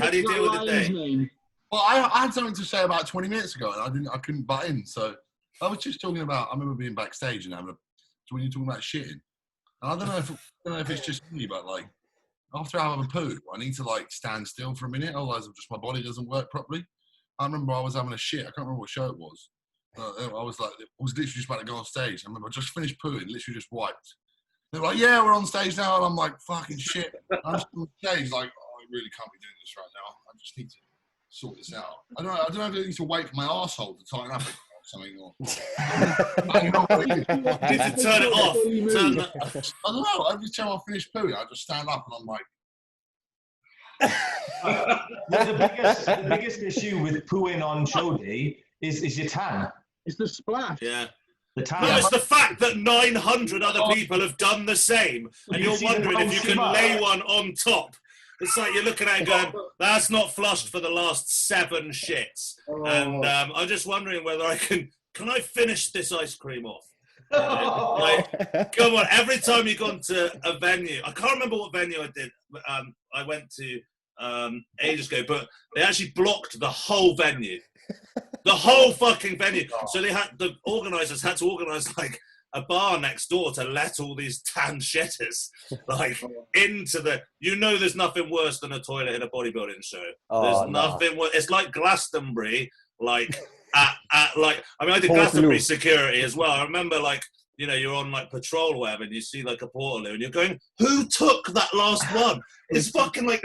do you deal with the day? Well, I had something to say about 20 minutes ago, and I couldn't butt in. So I was just talking about. I remember being backstage and when you're talking about shitting. And I don't know if it's just me, but like after I have a poo, I need to like stand still for a minute, otherwise my body doesn't work properly. I remember I was having a shit. I can't remember what show it was. I was literally just about to go on stage. I remember I just finished pooing, literally just wiped. They're like, yeah, we're on stage now. And I'm like, fucking shit. I'm just on stage like, oh, I really can't be doing this right now. I just need to sort this out. I don't know if I need to wait for my arsehole to tighten up or something. Or you need to turn it off. I don't know. Every time I finish pooing, I just stand up and I'm like... the biggest issue with pooing on show day is your tan. It's the splash. Yeah. The tan. No, it's the fact that 900 other people have done the same, and you're wondering if you can lay one on top. It's like you're looking at it going, that's not flushed for the last 7 shits. And I'm just wondering whether I can I finish this ice cream off? Like, come on, every time you've gone to a venue, I can't remember what venue I did, but I went to ages ago, but they actually blocked the whole venue. The whole fucking venue. So the organisers had to organise like a bar next door to let all these tan shitters like into the. There's nothing worse than a toilet in a bodybuilding show. There's nothing worse. It's like Glastonbury, like at like. I mean, I did Glastonbury security as well. I remember like. You're on like patrol or whatever, and you see like a Portaloo, and you're going, "Who took that last one?" It's fucking like,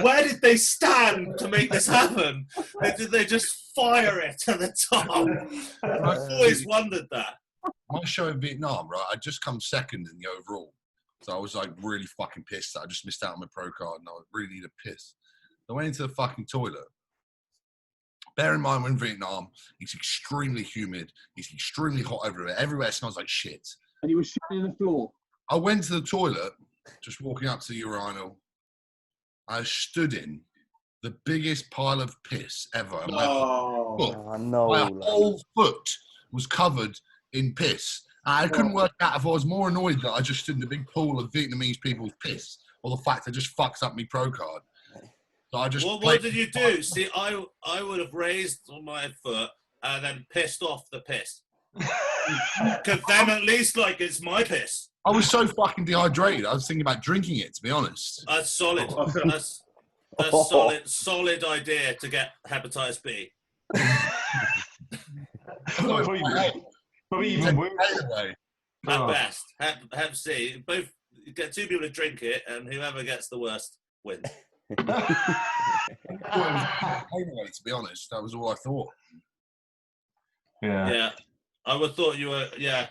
where did they stand to make this happen? Did they just fire it to the top? I've always wondered that. My show in Vietnam, right? I just come second in the overall, so I was like really fucking pissed that I just missed out on my pro card, and I really need a piss. So I went into the fucking toilet. Bear in mind, we're in Vietnam, it's extremely humid. It's extremely hot everywhere. Everywhere smells like shit. And you were shitting on the floor. I went to the toilet, just walking up to the urinal. I stood in the biggest pile of piss ever. My whole foot was covered in piss. I couldn't work out if I was more annoyed that I just stood in the big pool of Vietnamese people's piss, or the fact I just fucked up my pro card. So I just what did you do? See, I would have raised my foot and then pissed off the piss. Because then at least, like, it's my piss. I was so fucking dehydrated. I was thinking about drinking it, to be honest. That's solid. a solid idea to get hepatitis B. Probably even worse. At best, Hep C. Both you get two people to drink it, and whoever gets the worst wins. Anyway, to be honest, that was all I thought. Yeah. I would thought you were. Yeah,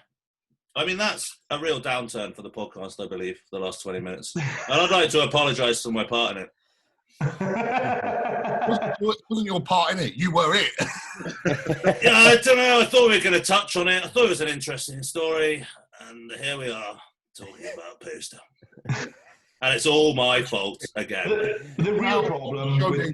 I mean that's a real downturn for the podcast, I believe, for the last 20 minutes. And I'd like to apologise for my part in it. Wasn't your part in it? You were it. Yeah, I don't know. I thought we were going to touch on it. I thought it was an interesting story, and here we are talking about poster. And it's all my fault again. The real problem with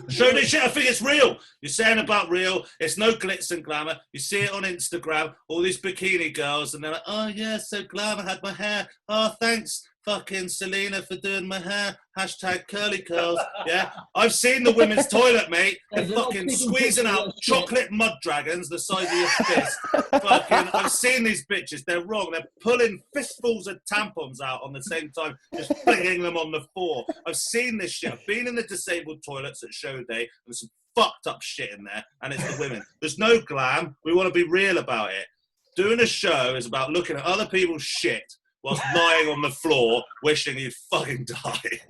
Show this shit. I think it's real. You're saying about real. It's no glitz and glamour. You see it on Instagram. All these bikini girls, and they're like, "Oh yeah, so glamour. Had my hair. Oh, thanks, fucking Selena, for doing my hair. Hashtag curly curls." Yeah, I've seen the women's toilet, mate. They're fucking squeezing out chocolate mud dragons the size of your fist. Fucking, I've seen these bitches. They're wrong. They're pulling fistfuls of tampons out on the same time, just flinging them on the floor. I've seen this shit. I've been in the disabled toilets at show day. There's some fucked up shit in there, and it's the women. There's no glam. We want to be real about it. Doing a show is about looking at other people's shit whilst lying on the floor, wishing you'd fucking die.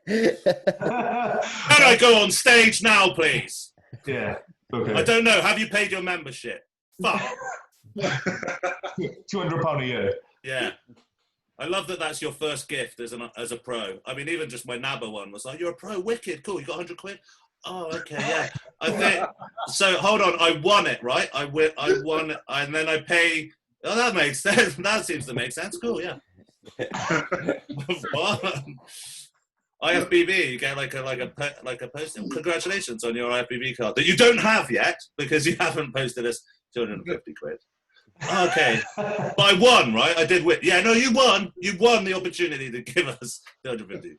Can I go on stage now, please? Yeah. Okay. I don't know. Have you paid your membership? Fuck. £200 a year. Yeah. I love that that's your first gift as a pro. I mean, even just my NABA one was like, "You're a pro, wicked, cool. You got 100 quid? Oh, okay, yeah." I think so. Hold on, I won it, right? I won, and then I pay. Oh, that makes sense. That seems to make sense. Cool, yeah. What? IFBB, you get like a post. Congratulations on your IFBB card that you don't have yet because you haven't posted us 250 quid. Okay, but I won, right? I did win. Yeah, no, you won. You won the opportunity to give us 250.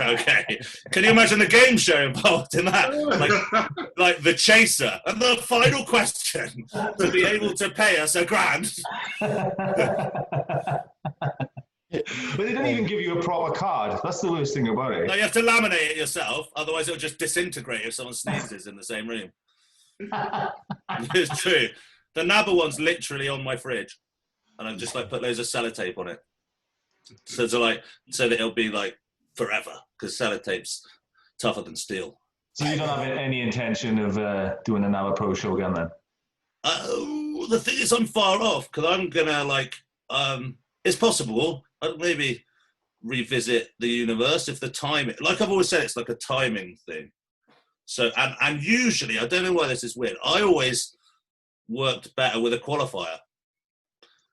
Okay. Can you imagine the game show involved in that? Like The Chaser. And the final question, to be able to pay us £1,000. But they don't even give you a proper card. That's the worst thing about it. No, you have to laminate it yourself. Otherwise, it'll just disintegrate if someone sneezes in the same room. It's true. The NABA one's literally on my fridge, and I've just put loads of sellotape on it, so that it'll be like forever, because sellotape's tougher than steel. So you don't have any intention of doing a NABA Pro show again, then? The thing is, I'm far off because I'm gonna it's possible. I'd maybe revisit the universe if the timing. Like I've always said, it's like a timing thing. So and usually, I don't know why this is weird. I always worked better with a qualifier.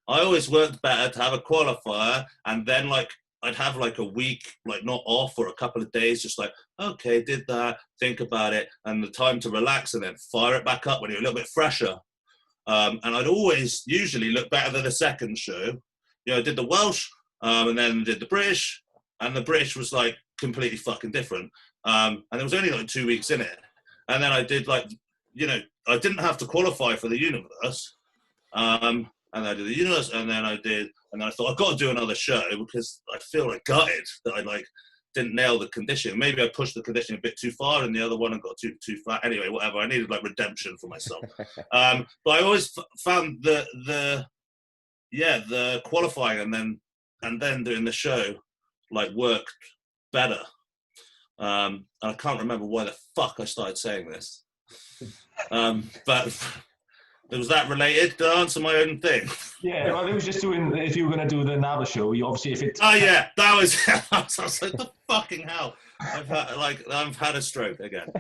I always worked better to have a qualifier, and then I'd have a week not off or a couple of days, just okay, did that, think about it, and the time to relax, and then fire it back up when you're a little bit fresher. And I'd always usually look better than the second show. I did the Welsh, and then did the British, and the British was completely fucking different. And there was only 2 weeks in it, and then I did I didn't have to qualify for the universe, and I did the universe, and then I thought I've got to do another show because I feel gutted that I didn't nail the condition. Maybe I pushed the condition a bit too far, and the other one I got too flat. Anyway, whatever. I needed redemption for myself. But I always found the qualifying and then doing the show worked better. And I can't remember why the fuck I started saying this. But was that related? Did I answer my own thing? Yeah, well, it was just doing, if you were going to do the NABA show, you obviously, if it... Oh yeah, that was, I was like, the fucking hell. I've had a stroke again.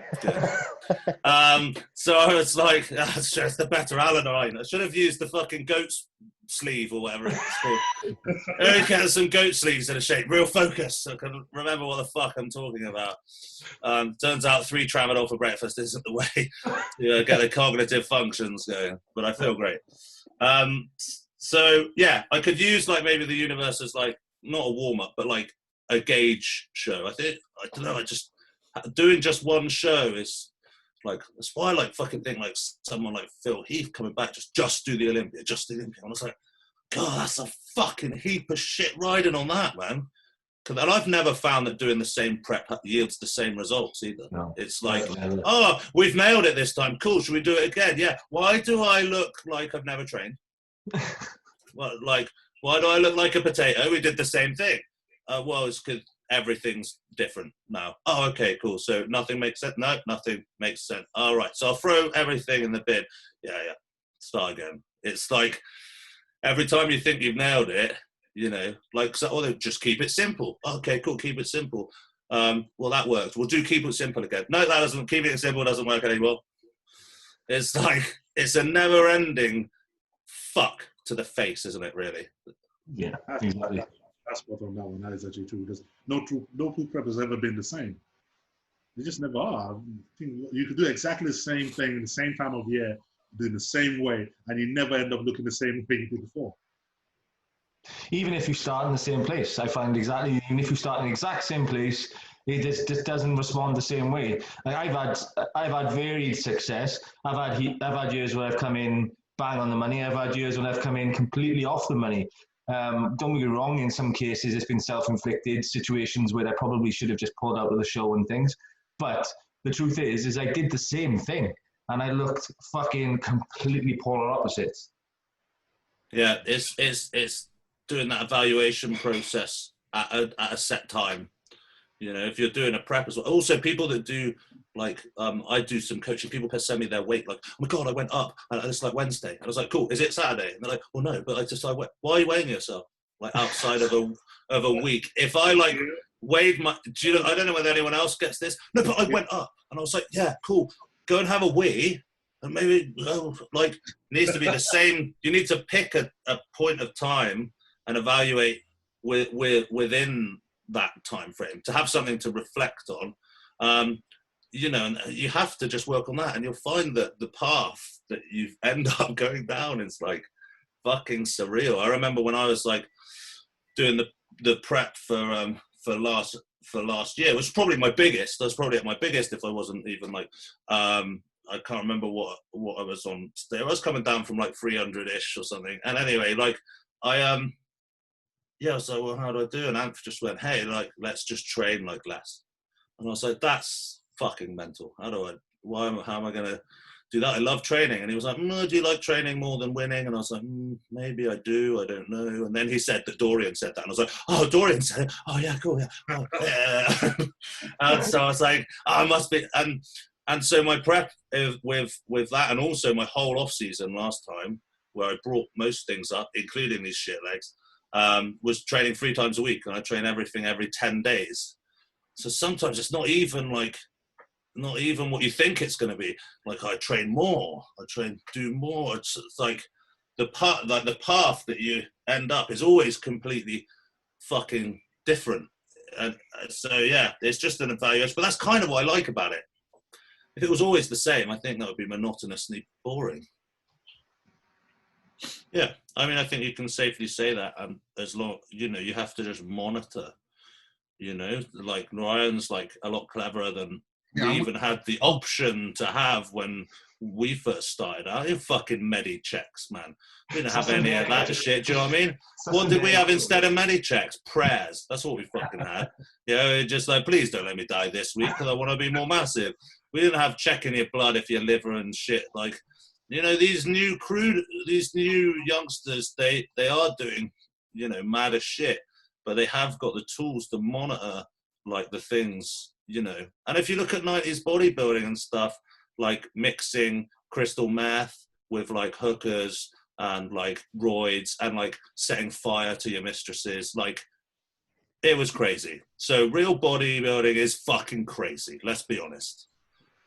So I was like, that's just the better Alanine. I should have used the fucking goat's sleeve or whatever it's called. Get some goat sleeves in a shape. Real focus. So I can remember what the fuck I'm talking about. Turns out 3 tramadol for breakfast isn't the way to get the cognitive functions going. But I feel great. So yeah, I could use maybe the universe as not a warm up, but a gauge show. I don't know. I just doing just one show is that's why I fucking think someone like Phil Heath coming back, just do the Olympia, just do the Olympia. I was like, God, that's a fucking heap of shit riding on that, man. and I've never found that doing the same prep yields the same results either. No. It's like, oh, we've nailed it this time. Cool. Should we do it again? Yeah. Why do I look like I've never trained? Well, like, why do I look like a potato? We did the same thing. Well, it's because everything's different now. Oh, okay, cool. So nothing makes sense? No, nothing makes sense. All right. So I'll throw everything in the bin. Yeah. Start again. It's like every time you think you've nailed it, you know, like, so, or just keep it simple. Okay, cool. Keep it simple. Well, that worked. We'll do keep it simple again. No, that doesn't. Keeping it simple doesn't work anymore. It's like, it's a never-ending fuck to the face, isn't it, really? Yeah, exactly. That's what on that one. That is actually true. Because no food prep has ever been the same. They just never are. I think you could do exactly the same thing in the same time of year, do it the same way, and you never end up looking the same way you did before. Even if you start in the same place, I find even if you start in the exact same place, it just doesn't respond the same way. Like I've had varied success. I've had years where I've come in bang on the money. I've had years when I've come in completely off the money. Don't get me wrong, in some cases it's been self-inflicted situations where I probably should have just pulled out of the show and things. But the truth is I did the same thing and I looked fucking completely polar opposites. Yeah, it's doing that evaluation process at a set time. You know, if you're doing a prep as well. Also, people that do, like, I do some coaching, people can send me their weight, like, oh my God, I went up, and it's like Wednesday. And I was like, cool, is it Saturday? And they're like, well, no, but I just, why are you weighing yourself? Like, outside of a week. If I, like, weighed my, I don't know whether anyone else gets this. No, but I went up. And I was like, yeah, cool. Go and have a wee. And maybe, like, needs to be the same. You need to pick a point of time and evaluate within that time frame to have something to reflect on. You know, and you have to just work on that, and you'll find that the path that you end up going down is like fucking surreal. I remember when I was like doing the prep for last year, which was probably my biggest. I was probably at my biggest if I wasn't even like I can't remember what I was on. I was coming down from like 300-ish or something. And anyway, like I yeah, I was like, well, how do I do? And Anth just went, hey, like, let's just train like less. And I was like, that's fucking mental. How am I going to do that? I love training. And he was like, do you like training more than winning? And I was like, maybe I do. I don't know. And then he said that Dorian said that. And I was like, oh, Dorian said it. Oh, yeah, cool. Yeah. Oh, yeah. And so I was like, I must be. And so my prep with that, and also my whole off season last time, where I brought most things up, including these shit legs, was training 3 times a week, and I train everything every 10 days. So sometimes it's not even what you think it's going to be. Like, I train more, do more. It's like the path that you end up is always completely fucking different. And so yeah, it's just an evaluation. But that's kind of what I like about it. If it was always the same, I think that would be monotonously boring. Yeah, I mean, I think you can safely say that. As long, you know, you have to just monitor. You know, like Ryan's like a lot cleverer than we even had the option to have when we first started out. In fucking medi checks, man. We didn't have any of that shit. Do you know what I mean? What did we have instead of medi checks? Prayers. That's what we fucking had. You know, just like, please don't let me die this week because I want to be more massive. We didn't have checking your blood if your liver and shit. Like, you know, these new youngsters, they are doing, you know, mad as shit, but they have got the tools to monitor, like, the things, you know. And if you look at 90s bodybuilding and stuff, like mixing crystal meth with, like, hookers and, like, roids and, like, setting fire to your mistresses, like, it was crazy. So real bodybuilding is fucking crazy, let's be honest.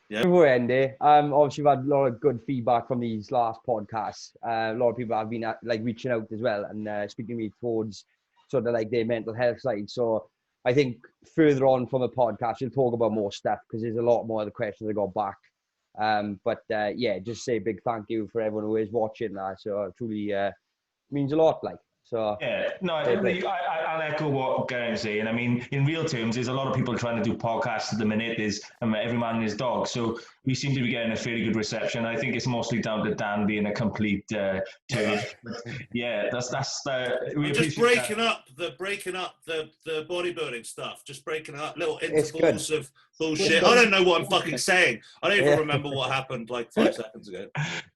Yeah. Before we end it, obviously we've had a lot of good feedback from these last podcasts. A lot of people have been like reaching out as well and speaking to me towards sort of like their mental health side. So I think further on from the podcast, we'll talk about more stuff because there's a lot more of the questions I got back. But yeah, just say a big thank you for everyone who is watching that. So it truly means a lot. Like. So yeah, no, I'll echo what Garen's saying. I mean, in real terms, there's a lot of people trying to do podcasts at the minute. There's every man and his dog. So we seem to be getting a fairly good reception. I think it's mostly down to Dan being a complete turd. Yeah, that's just breaking up the bodybuilding stuff. Just breaking up little intervals of bullshit. I don't know what I'm fucking saying. I don't even remember what happened like 5 seconds ago.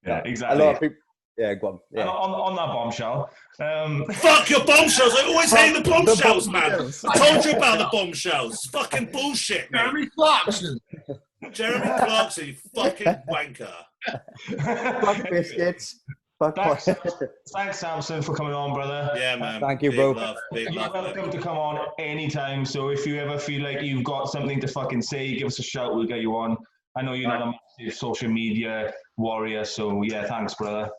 Yeah, exactly. A lot of people. Yeah, go on. Yeah. On that bombshell. Fuck your bombshells! I always hate the bombshells, man. I told you about the bombshells. It's fucking bullshit, man. Jeremy Clarkson, you fucking wanker. Fuck biscuits. Thanks, Samson, for coming on, brother. Yeah, man. Thank you, bro. You're welcome to come on anytime. So if you ever feel like you've got something to fucking say, give us a shout. We'll get you on. I know you're not a massive social media warrior, so yeah, thanks, brother.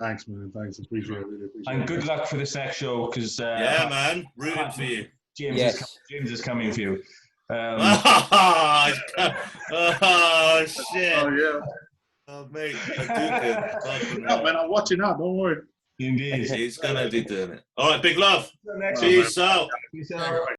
Thanks, man. Thanks. Appreciate it. Really appreciate and good luck for the sex show, because yeah, man, rooting for you. James is coming for you. Oh shit! Oh yeah. Oh mate, I do man, I'm watching out. Don't worry. Indeed, he's gonna be doing it. All right, big love. Peace out.